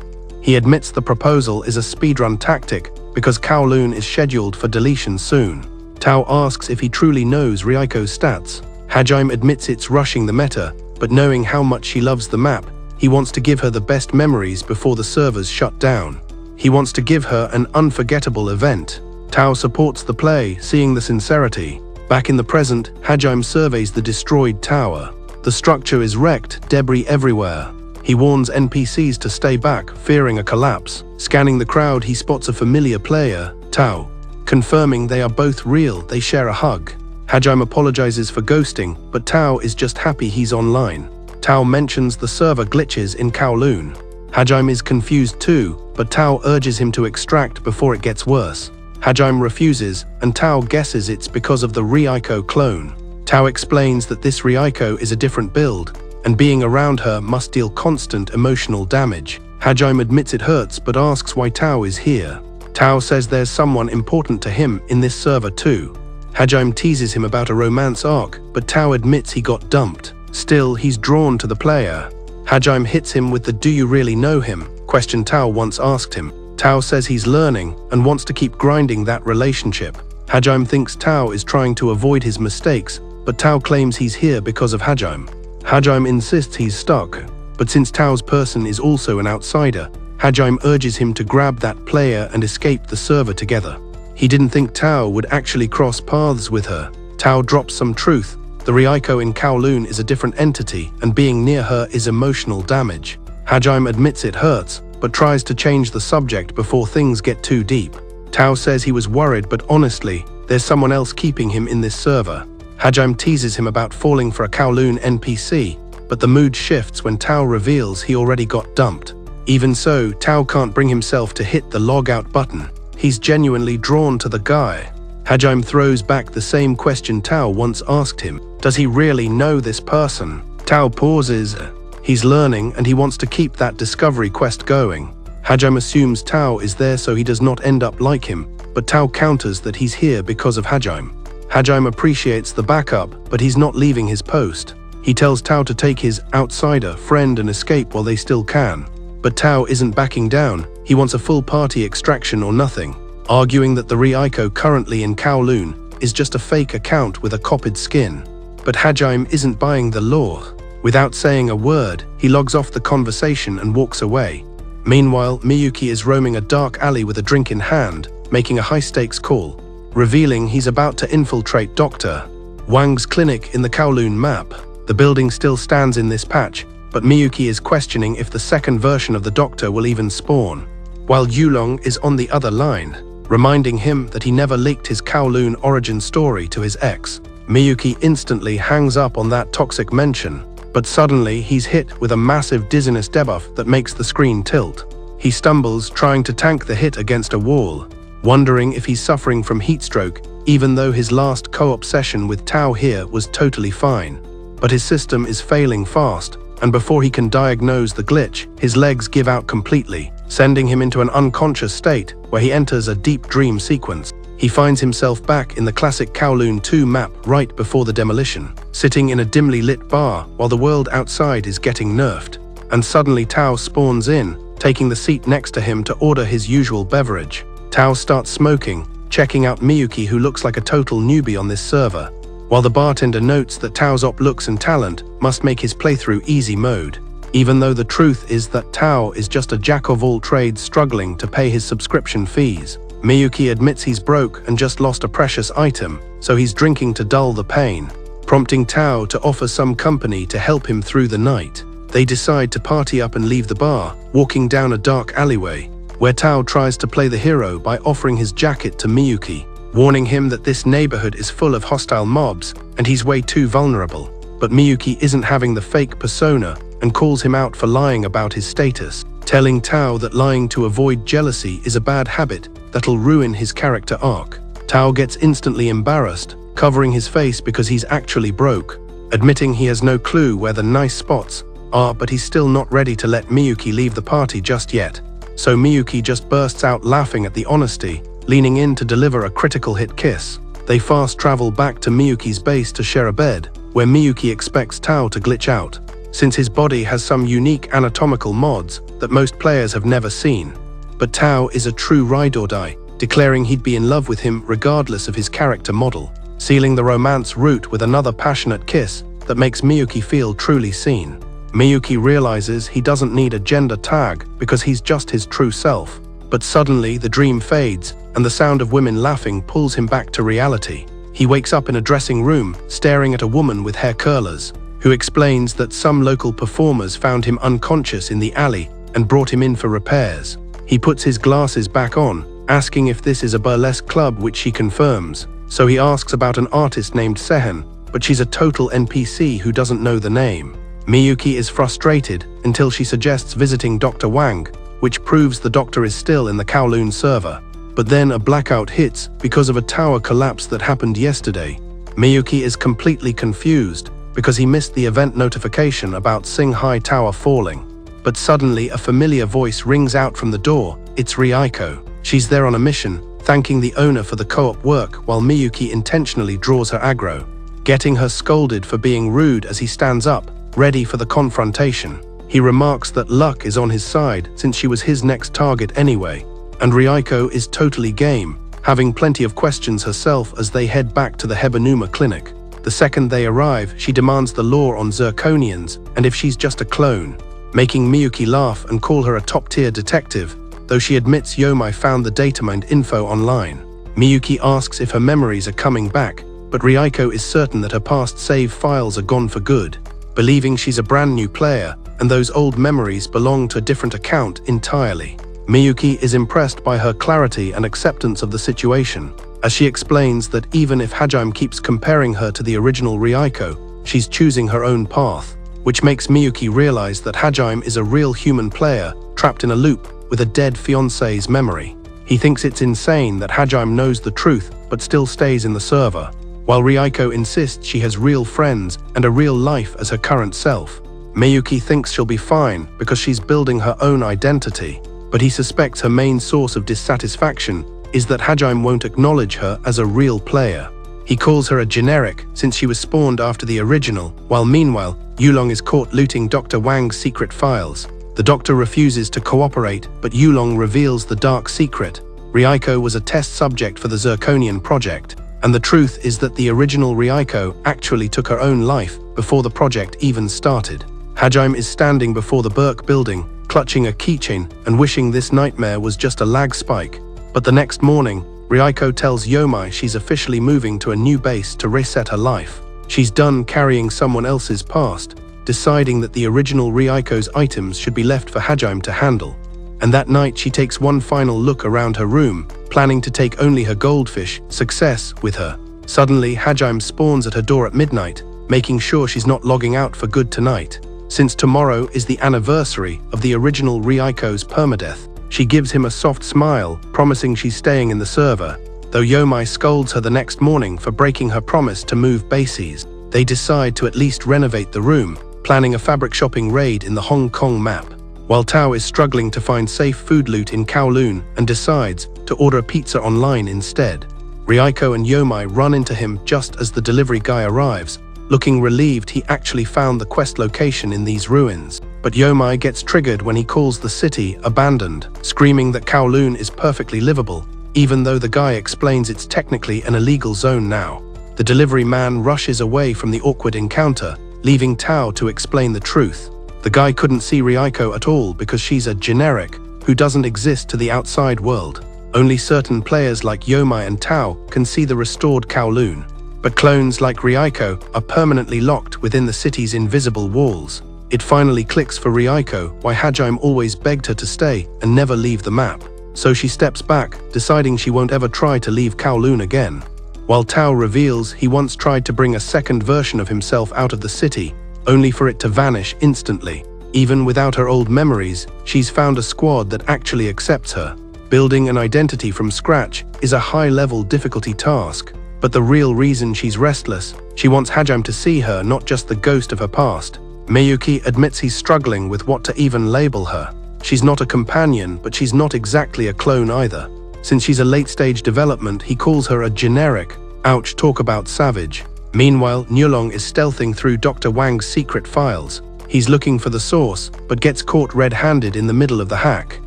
He admits the proposal is a speedrun tactic because Kowloon is scheduled for deletion soon. Tao asks if he truly knows Ryuko's stats. Hajime admits it's rushing the meta, but knowing how much she loves the map, he wants to give her the best memories before the servers shut down. He wants to give her an unforgettable event. Tao supports the play, seeing the sincerity. Back in the present, Hajime surveys the destroyed tower. The structure is wrecked, debris everywhere. He warns NPCs to stay back, fearing a collapse. Scanning the crowd, he spots a familiar player, Tao. Confirming they are both real, they share a hug. Hajime apologizes for ghosting, but Tao is just happy he's online. Tao mentions the server glitches in Kowloon. Hajime is confused too, but Tao urges him to extract before it gets worse. Hajime refuses, and Tao guesses it's because of the Ryuko clone. Tao explains that this Ryuko is a different build, and being around her must deal constant emotional damage. Hajime admits it hurts but asks why Tao is here. Tao says there's someone important to him in this server too. Hajime teases him about a romance arc, but Tao admits he got dumped. Still, he's drawn to the player. Hajime hits him with the "Do you really know him?" question Tao once asked him. Tao says he's learning and wants to keep grinding that relationship. Hajime thinks Tao is trying to avoid his mistakes, but Tao claims he's here because of Hajime. Hajime insists he's stuck, but since Tao's person is also an outsider, Hajime urges him to grab that player and escape the server together. He didn't think Tao would actually cross paths with her. Tao drops some truth. The Ryuko in Kowloon is a different entity, and being near her is emotional damage. Hajime admits it hurts, but tries to change the subject before things get too deep. Tao says he was worried, but honestly, there's someone else keeping him in this server. Hajime teases him about falling for a Kowloon NPC, but the mood shifts when Tao reveals he already got dumped. Even so, Tao can't bring himself to hit the log out button. He's genuinely drawn to the guy. Hajime throws back the same question Tao once asked him. Does he really know this person? Tao pauses. He's learning and he wants to keep that discovery quest going. Hajime assumes Tao is there so he does not end up like him, but Tao counters that he's here because of Hajime. Hajime appreciates the backup, but he's not leaving his post. He tells Tao to take his outsider friend and escape while they still can. But Tao isn't backing down. He wants a full party extraction or nothing, arguing that the Ryuko currently in Kowloon is just a fake account with a copied skin. But Hajime isn't buying the lore. Without saying a word, he logs off the conversation and walks away. Meanwhile, Miyuki is roaming a dark alley with a drink in hand, making a high-stakes call, revealing he's about to infiltrate Dr. Wang's clinic in the Kowloon map. The building still stands in this patch, but Miyuki is questioning if the second version of the Doctor will even spawn, while Yulong is on the other line, reminding him that he never leaked his Kowloon origin story to his ex. Miyuki instantly hangs up on that toxic mention, but suddenly he's hit with a massive dizziness debuff that makes the screen tilt. He stumbles, trying to tank the hit against a wall, wondering if he's suffering from heatstroke, even though his last co-op session with Tao here was totally fine. But his system is failing fast, and before he can diagnose the glitch, his legs give out completely, sending him into an unconscious state where he enters a deep dream sequence. He finds himself back in the classic Kowloon 2 map right before the demolition, sitting in a dimly lit bar while the world outside is getting nerfed. And suddenly Tao spawns in, taking the seat next to him to order his usual beverage. Tao starts smoking, checking out Miyuki, who looks like a total newbie on this server, while the bartender notes that Tao's op looks and talent must make his playthrough easy mode, even though the truth is that Tao is just a jack-of-all-trades struggling to pay his subscription fees. Miyuki admits he's broke and just lost a precious item, so he's drinking to dull the pain, prompting Tao to offer some company to help him through the night. They decide to party up and leave the bar, walking down a dark alleyway, where Tao tries to play the hero by offering his jacket to Miyuki, warning him that this neighborhood is full of hostile mobs and he's way too vulnerable. But Miyuki isn't having the fake persona and calls him out for lying about his status, telling Tao that lying to avoid jealousy is a bad habit that'll ruin his character arc. Tao gets instantly embarrassed, covering his face because he's actually broke, admitting he has no clue where the nice spots are, but he's still not ready to let Miyuki leave the party just yet. So Miyuki just bursts out laughing at the honesty, leaning in to deliver a critical hit kiss. They fast travel back to Miyuki's base to share a bed, where Miyuki expects Tao to glitch out, since his body has some unique anatomical mods that most players have never seen. But Tao is a true ride or die, declaring he'd be in love with him regardless of his character model, sealing the romance route with another passionate kiss that makes Miyuki feel truly seen. Miyuki realizes he doesn't need a gender tag because he's just his true self. But suddenly the dream fades, and the sound of women laughing pulls him back to reality. He wakes up in a dressing room, staring at a woman with hair curlers, who explains that some local performers found him unconscious in the alley and brought him in for repairs. He puts his glasses back on, asking if this is a burlesque club, which she confirms. So he asks about an artist named Sehen, but she's a total NPC who doesn't know the name. Miyuki is frustrated until she suggests visiting Dr. Wang, which proves the doctor is still in the Kowloon server. But then a blackout hits because of a tower collapse that happened yesterday. Miyuki is completely confused because he missed the event notification about Singhai Tower falling. But suddenly a familiar voice rings out from the door. It's Ryuko. She's there on a mission, thanking the owner for the co-op work while Miyuki intentionally draws her aggro, getting her scolded for being rude as he stands up, ready for the confrontation. He remarks that luck is on his side since she was his next target anyway, and Ryuko is totally game, having plenty of questions herself as they head back to the Hebanuma clinic. The second they arrive, she demands the law on Zirconians and if she's just a clone, making Miyuki laugh and call her a top-tier detective, though she admits Yomai found the datamind info online. Miyuki asks if her memories are coming back, but Ryuko is certain that her past save files are gone for good, believing she's a brand new player and those old memories belong to a different account entirely. Miyuki is impressed by her clarity and acceptance of the situation, as she explains that even if Hajime keeps comparing her to the original Ryuko, she's choosing her own path, which makes Miyuki realize that Hajime is a real human player trapped in a loop with a dead fiancé's memory. He thinks it's insane that Hajime knows the truth but still stays in the server, while Ryuko insists she has real friends and a real life as her current self. Miyuki thinks she'll be fine because she's building her own identity, but he suspects her main source of dissatisfaction is that Hajime won't acknowledge her as a real player. He calls her a generic since she was spawned after the original, while meanwhile, Yulong is caught looting Dr. Wang's secret files. The doctor refuses to cooperate, but Yulong reveals the dark secret. Ryuko was a test subject for the Zirconian project, and the truth is that the original Ryuko actually took her own life before the project even started. Hajime is standing before the Burke building, clutching a keychain and wishing this nightmare was just a lag spike. But the next morning, Ryuko tells Yomai she's officially moving to a new base to reset her life. She's done carrying someone else's past, deciding that the original Ryuko's items should be left for Hajime to handle. And that night she takes one final look around her room, planning to take only her goldfish, Success, with her. Suddenly, Hajime spawns at her door at midnight, making sure she's not logging out for good tonight. Since tomorrow is the anniversary of the original Ryuko's permadeath, she gives him a soft smile, promising she's staying in the server, though Yomai scolds her the next morning for breaking her promise to move bases. They decide to at least renovate the room, planning a fabric shopping raid in the Hong Kong map, while Tao is struggling to find safe food loot in Kowloon and decides to order a pizza online instead. Ryuko and Yomai run into him just as the delivery guy arrives, looking relieved he actually found the quest location in these ruins. But Yomai gets triggered when he calls the city abandoned, screaming that Kowloon is perfectly livable, even though the guy explains it's technically an illegal zone now. The delivery man rushes away from the awkward encounter, leaving Tao to explain the truth. The guy couldn't see Ryuko at all because she's a generic who doesn't exist to the outside world. Only certain players like Yomai and Tao can see the restored Kowloon, but clones like Ryuko are permanently locked within the city's invisible walls. It finally clicks for Ryuko why Hajime always begged her to stay and never leave the map. So she steps back, deciding she won't ever try to leave Kowloon again. While Tao reveals he once tried to bring a second version of himself out of the city, only for it to vanish instantly. Even without her old memories, she's found a squad that actually accepts her. Building an identity from scratch is a high-level difficulty task, but the real reason she's restless, she wants Hajime to see her, not just the ghost of her past. Miyuki admits he's struggling with what to even label her. She's not a companion, but she's not exactly a clone either. Since she's a late-stage development, he calls her a generic. Ouch, talk about savage. Meanwhile, Nyulong is stealthing through Dr. Wang's secret files. He's looking for the source, but gets caught red-handed in the middle of the hack.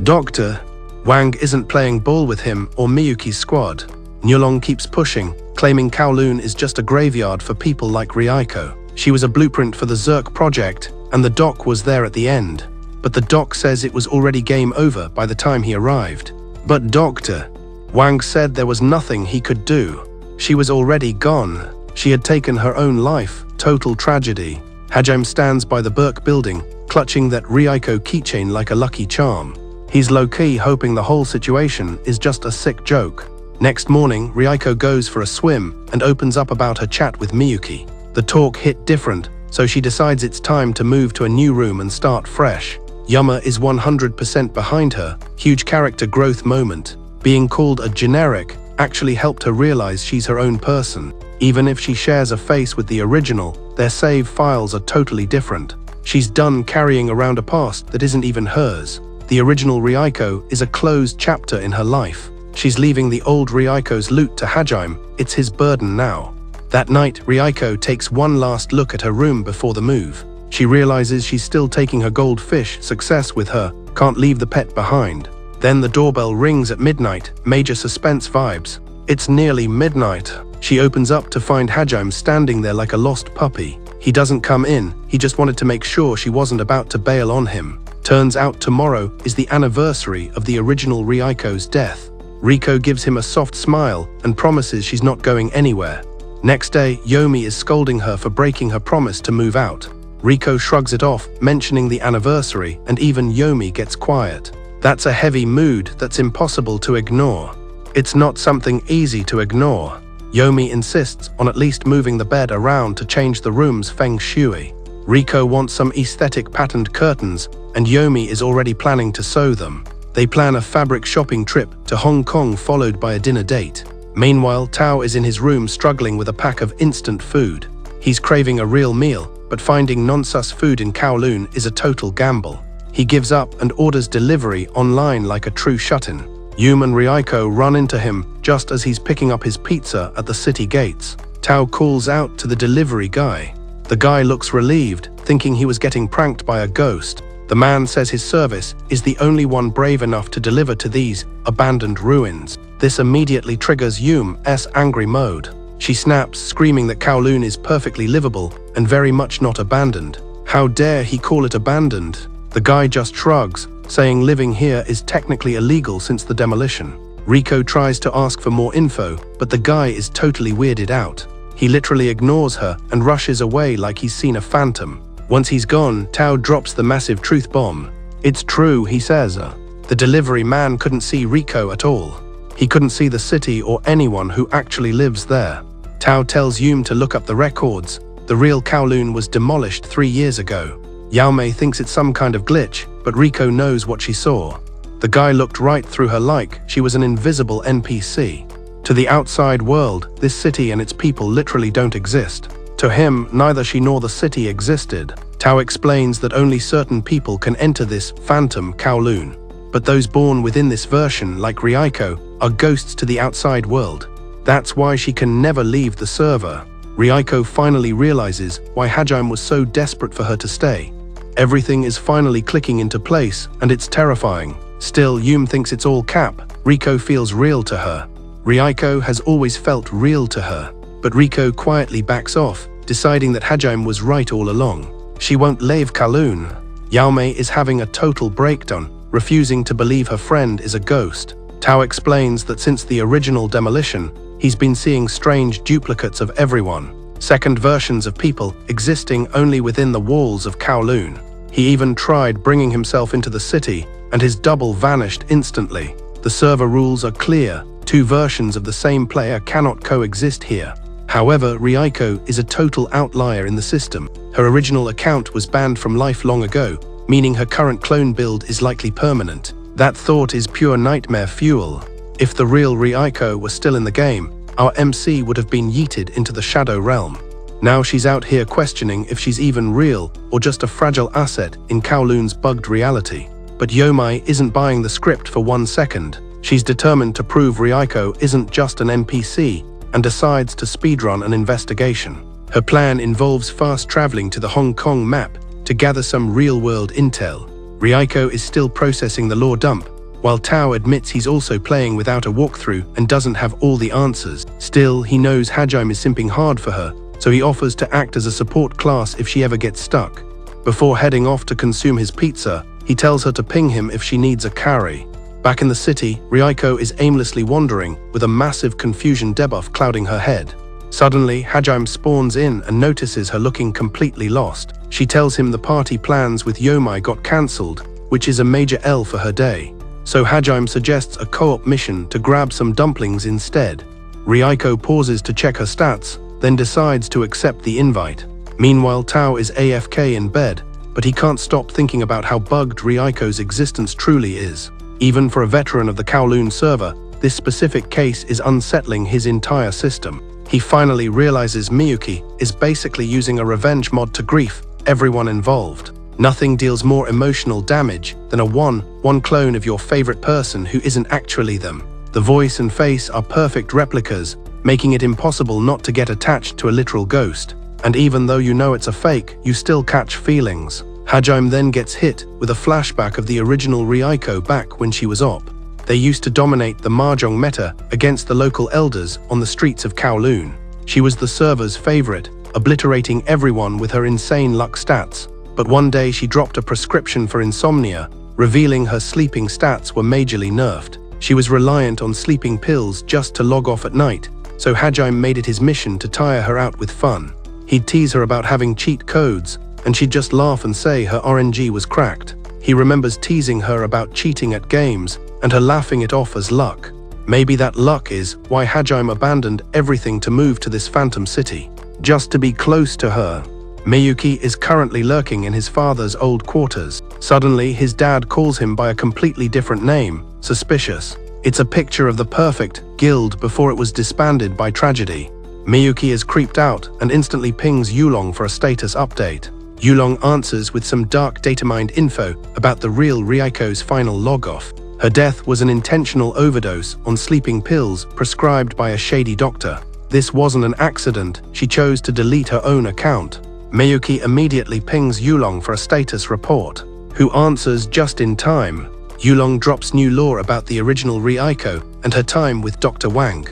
Dr. Wang isn't playing ball with him or Miyuki's squad. Nyulong keeps pushing, claiming Kowloon is just a graveyard for people like Ryuko. She was a blueprint for the Zerk project, and the doc was there at the end. But the doc says it was already game over by the time he arrived. But Dr. Wang said there was nothing he could do. She was already gone. She had taken her own life. Total tragedy. Hajime stands by the Burke building, clutching that Ryuko keychain like a lucky charm. He's low-key hoping the whole situation is just a sick joke. Next morning, Ryuko goes for a swim and opens up about her chat with Miyuki. The talk hit different, so she decides it's time to move to a new room and start fresh. Yuma is 100% behind her. Huge character growth moment. Being called a generic actually helped her realize she's her own person. Even if she shares a face with the original, their save files are totally different. She's done carrying around a past that isn't even hers. The original Ryuko is a closed chapter in her life. She's leaving the old Ryuko's loot to Hajime. It's his burden now. That night, Ryuko takes one last look at her room before the move. She realizes she's still taking her goldfish success with her, can't leave the pet behind. Then the doorbell rings at midnight, major suspense vibes. It's nearly midnight. She opens up to find Hajime standing there like a lost puppy. He doesn't come in, he just wanted to make sure she wasn't about to bail on him. Turns out tomorrow is the anniversary of the original Ryuko's death. Riko gives him a soft smile and promises she's not going anywhere. Next day, Yomi is scolding her for breaking her promise to move out. Riko shrugs it off, mentioning the anniversary, and even Yomi gets quiet. That's a heavy mood that's impossible to ignore. It's not something easy to ignore. Yomi insists on at least moving the bed around to change the room's feng shui. Riko wants some aesthetic patterned curtains, and Yomi is already planning to sew them. They plan a fabric shopping trip to Hong Kong followed by a dinner date. Meanwhile, Tao is in his room struggling with a pack of instant food. He's craving a real meal, but finding non-sus food in Kowloon is a total gamble. He gives up and orders delivery online like a true shut-in. Yum and Ryuko run into him just as he's picking up his pizza at the city gates. Tao calls out to the delivery guy. The guy looks relieved, thinking he was getting pranked by a ghost. The man says his service is the only one brave enough to deliver to these abandoned ruins. This immediately triggers Yum's angry mode. She snaps, screaming that Kowloon is perfectly livable and very much not abandoned. How dare he call it abandoned? The guy just shrugs, saying living here is technically illegal since the demolition. Riko tries to ask for more info, but the guy is totally weirded out. He literally ignores her and rushes away like he's seen a phantom. Once he's gone, Tao drops the massive truth bomb. It's true, he says. The delivery man couldn't see Riko at all. He couldn't see the city or anyone who actually lives there. Tao tells Yum to look up the records. The real Kowloon was demolished 3 years ago. Yaomei thinks it's some kind of glitch, but Riko knows what she saw. The guy looked right through her like she was an invisible NPC. To the outside world, this city and its people literally don't exist. To him, neither she nor the city existed. Tao explains that only certain people can enter this phantom Kowloon. But those born within this version, like Ryuko, are ghosts to the outside world. That's why she can never leave the server. Ryuko finally realizes why Hajime was so desperate for her to stay. Everything is finally clicking into place, and it's terrifying. Still, Yum thinks it's all cap. Riko feels real to her. Ryuko has always felt real to her. But Riko quietly backs off, deciding that Hajime was right all along. She won't leave Kowloon. Yaomei is having a total breakdown, refusing to believe her friend is a ghost. Tao explains that since the original demolition, he's been seeing strange duplicates of everyone. Second versions of people existing only within the walls of Kowloon. He even tried bringing himself into the city, and his double vanished instantly. The server rules are clear. 2 versions of the same player cannot coexist here. However, Ryuko is a total outlier in the system. Her original account was banned from life long ago, meaning her current clone build is likely permanent. That thought is pure nightmare fuel. If the real Ryuko was still in the game, our MC would have been yeeted into the shadow realm. Now she's out here questioning if she's even real or just a fragile asset in Kowloon's bugged reality. But Yomi isn't buying the script for 1 second. She's determined to prove Ryuko isn't just an NPC and decides to speedrun an investigation. Her plan involves fast traveling to the Hong Kong map to gather some real-world intel. Ryuko is still processing the lore dump, while Tao admits he's also playing without a walkthrough and doesn't have all the answers. Still, he knows Hajime is simping hard for her, so he offers to act as a support class if she ever gets stuck. Before heading off to consume his pizza, he tells her to ping him if she needs a carry. Back in the city, Ryuko is aimlessly wandering with a massive confusion debuff clouding her head. Suddenly, Hajime spawns in and notices her looking completely lost. She tells him the party plans with Yomi got cancelled, which is a major L for her day. So Hajime suggests a co-op mission to grab some dumplings instead. Ryuko pauses to check her stats, then decides to accept the invite. Meanwhile, Tao is AFK in bed, but he can't stop thinking about how bugged Ryuko's existence truly is. Even for a veteran of the Kowloon server, this specific case is unsettling his entire system. He finally realizes Miyuki is basically using a revenge mod to grief everyone involved. Nothing deals more emotional damage than a one clone of your favorite person who isn't actually them. The voice and face are perfect replicas, making it impossible not to get attached to a literal ghost. And even though you know it's a fake, you still catch feelings. Hajime then gets hit with a flashback of the original Ryuko back when she was op. They used to dominate the mahjong meta against the local elders on the streets of Kowloon. She was the server's favorite, obliterating everyone with her insane luck stats. But one day she dropped a prescription for insomnia, revealing her sleeping stats were majorly nerfed. She was reliant on sleeping pills just to log off at night, so Hajime made it his mission to tire her out with fun. He'd tease her about having cheat codes, and she'd just laugh and say her RNG was cracked. He remembers teasing her about cheating at games, and her laughing it off as luck. Maybe that luck is why Hajime abandoned everything to move to this phantom city, just to be close to her. Miyuki is currently lurking in his father's old quarters. Suddenly, his dad calls him by a completely different name, Suspicious. It's a picture of the perfect guild before it was disbanded by tragedy. Miyuki is creeped out and instantly pings Yulong for a status update. Yulong answers with some dark datamined info about the real Ryuko's final log-off. Her death was an intentional overdose on sleeping pills prescribed by a shady doctor. This wasn't an accident, she chose to delete her own account. Miyuki immediately pings Yulong for a status report, who answers just in time. Yulong drops new lore about the original Ryuko and her time with Dr. Wang.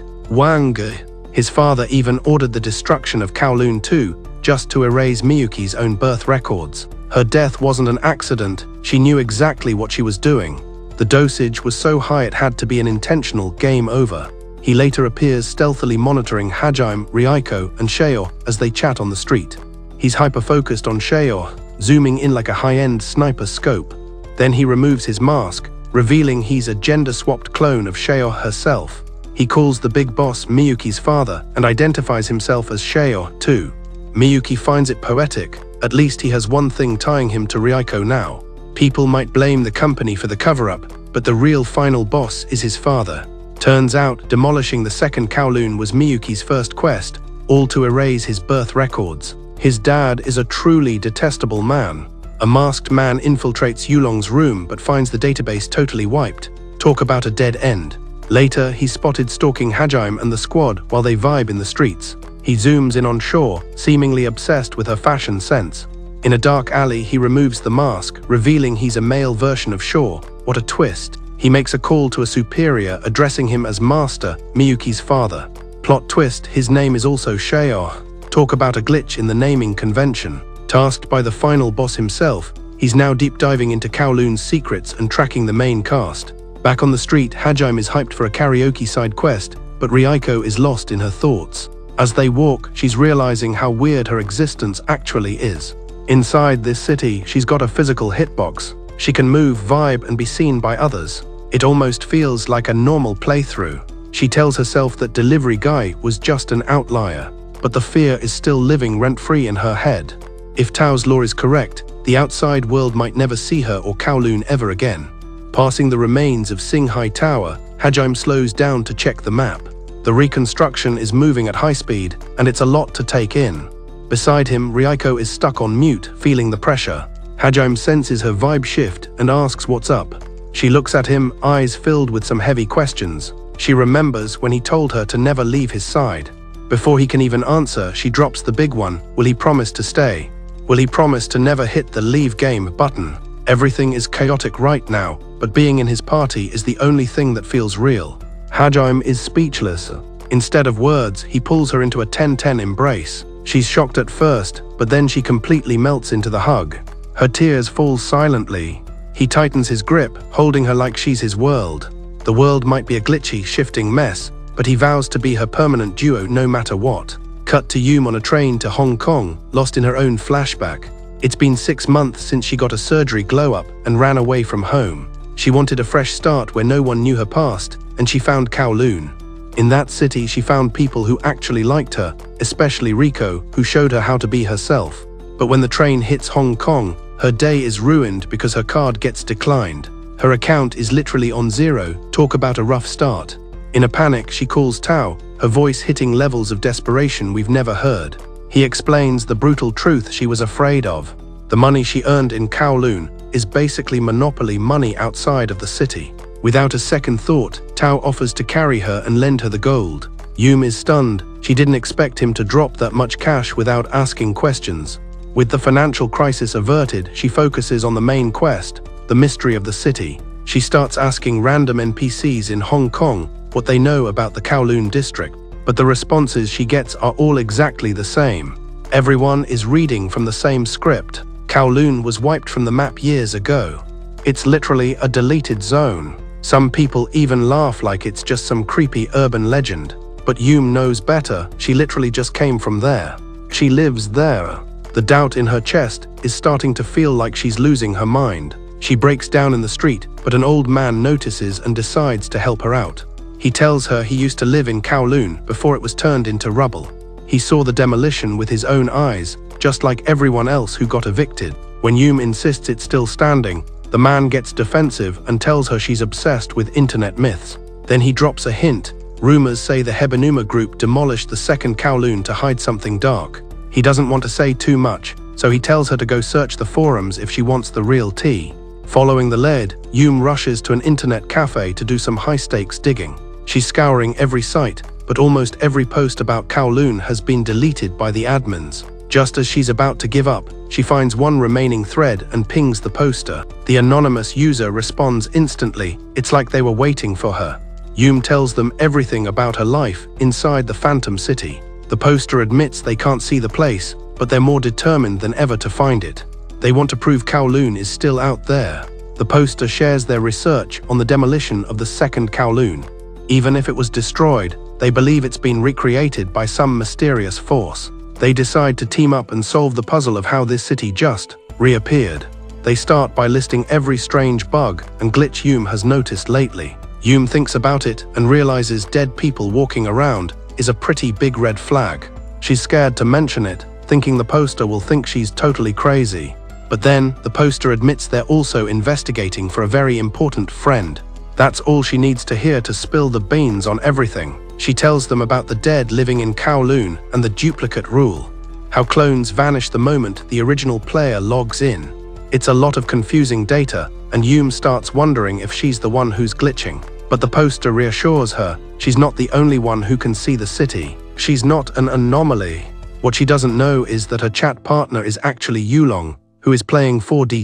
His father even ordered the destruction of Kowloon 2 just to erase Miyuki's own birth records. Her death wasn't an accident, she knew exactly what she was doing. The dosage was so high it had to be an intentional game over. He later appears stealthily monitoring Hajime, Ryuko, and Sheo as they chat on the street. He's hyper-focused on Sheo, zooming in like a high-end sniper scope. Then he removes his mask, revealing he's a gender-swapped clone of Sheo herself. He calls the big boss Miyuki's father and identifies himself as Sheo too. Miyuki finds it poetic. At least he has one thing tying him to Ryuko now. People might blame the company for the cover-up, but the real final boss is his father. Turns out, demolishing the second Kowloon was Miyuki's first quest, all to erase his birth records. His dad is a truly detestable man. A masked man infiltrates Yulong's room but finds the database totally wiped. Talk about a dead end. Later, he's spotted stalking Hajime and the squad while they vibe in the streets. He zooms in on Shaw, seemingly obsessed with her fashion sense. In a dark alley, he removes the mask, revealing he's a male version of Shaw. What a twist. He makes a call to a superior, addressing him as Master, Miyuki's father. Plot twist, his name is also Sheo. Talk about a glitch in the naming convention. Tasked by the final boss himself, he's now deep diving into Kowloon's secrets and tracking the main cast. Back on the street, Hajime is hyped for a karaoke side quest, but Ryuko is lost in her thoughts. As they walk, she's realizing how weird her existence actually is. Inside this city, she's got a physical hitbox. She can move, vibe, and be seen by others. It almost feels like a normal playthrough. She tells herself that Delivery Guy was just an outlier, but the fear is still living rent-free in her head. If Tao's lore is correct, the outside world might never see her or Kowloon ever again. Passing the remains of Singhai Tower, Hajime slows down to check the map. The reconstruction is moving at high speed, and it's a lot to take in. Beside him, Ryuko is stuck on mute, feeling the pressure. Hajime senses her vibe shift and asks what's up. She looks at him, eyes filled with some heavy questions. She remembers when he told her to never leave his side. Before he can even answer, she drops the big one. Will he promise to stay? Will he promise to never hit the leave game button? Everything is chaotic right now, but being in his party is the only thing that feels real. Hajime is speechless. Instead of words, he pulls her into a 10-10 embrace. She's shocked at first, but then she completely melts into the hug. Her tears fall silently. He tightens his grip, holding her like she's his world. The world might be a glitchy, shifting mess, but he vows to be her permanent duo no matter what. Cut to Yum on a train to Hong Kong, lost in her own flashback. It's been 6 months since she got a surgery glow-up and ran away from home. She wanted a fresh start where no one knew her past, and she found Kowloon. In that city, she found people who actually liked her, especially Riko, who showed her how to be herself. But when the train hits Hong Kong, her day is ruined because her card gets declined. Her account is literally on zero. Talk about a rough start. In a panic, she calls Tao, her voice hitting levels of desperation we've never heard. He explains the brutal truth she was afraid of. The money she earned in Kowloon is basically monopoly money outside of the city. Without a second thought, Tao offers to carry her and lend her the gold. Yum is stunned. She didn't expect him to drop that much cash without asking questions. With the financial crisis averted, she focuses on the main quest, the mystery of the city. She starts asking random NPCs in Hong Kong what they know about the Kowloon district, but the responses she gets are all exactly the same. Everyone is reading from the same script. Kowloon was wiped from the map years ago. It's literally a deleted zone. Some people even laugh like it's just some creepy urban legend. But Yum knows better. She literally just came from there. She lives there. The doubt in her chest is starting to feel like she's losing her mind. She breaks down in the street, but an old man notices and decides to help her out. He tells her he used to live in Kowloon before it was turned into rubble. He saw the demolition with his own eyes, just like everyone else who got evicted. When Yum insists it's still standing, the man gets defensive and tells her she's obsessed with internet myths. Then he drops a hint. Rumors say the Hebanuma group demolished the second Kowloon to hide something dark. He doesn't want to say too much, so he tells her to go search the forums if she wants the real tea. Following the lead, Yum rushes to an internet cafe to do some high-stakes digging. She's scouring every site, but almost every post about Kowloon has been deleted by the admins. Just as she's about to give up, she finds one remaining thread and pings the poster. The anonymous user responds instantly. It's like they were waiting for her. Yum tells them everything about her life inside the Phantom City. The poster admits they can't see the place, but they're more determined than ever to find it. They want to prove Kowloon is still out there. The poster shares their research on the demolition of the second Kowloon. Even if it was destroyed, they believe it's been recreated by some mysterious force. They decide to team up and solve the puzzle of how this city just reappeared. They start by listing every strange bug and glitch Yum has noticed lately. Yum thinks about it and realizes dead people walking around is a pretty big red flag. She's scared to mention it, thinking the poster will think she's totally crazy. But then, the poster admits they're also investigating for a very important friend. That's all she needs to hear to spill the beans on everything. She tells them about the dead living in Kowloon and the duplicate rule. How clones vanish the moment the original player logs in. It's a lot of confusing data, and Yum starts wondering if she's the one who's glitching. But the poster reassures her she's not the only one who can see the city. She's not an anomaly. What she doesn't know is that her chat partner is actually Yulong, who is playing 4D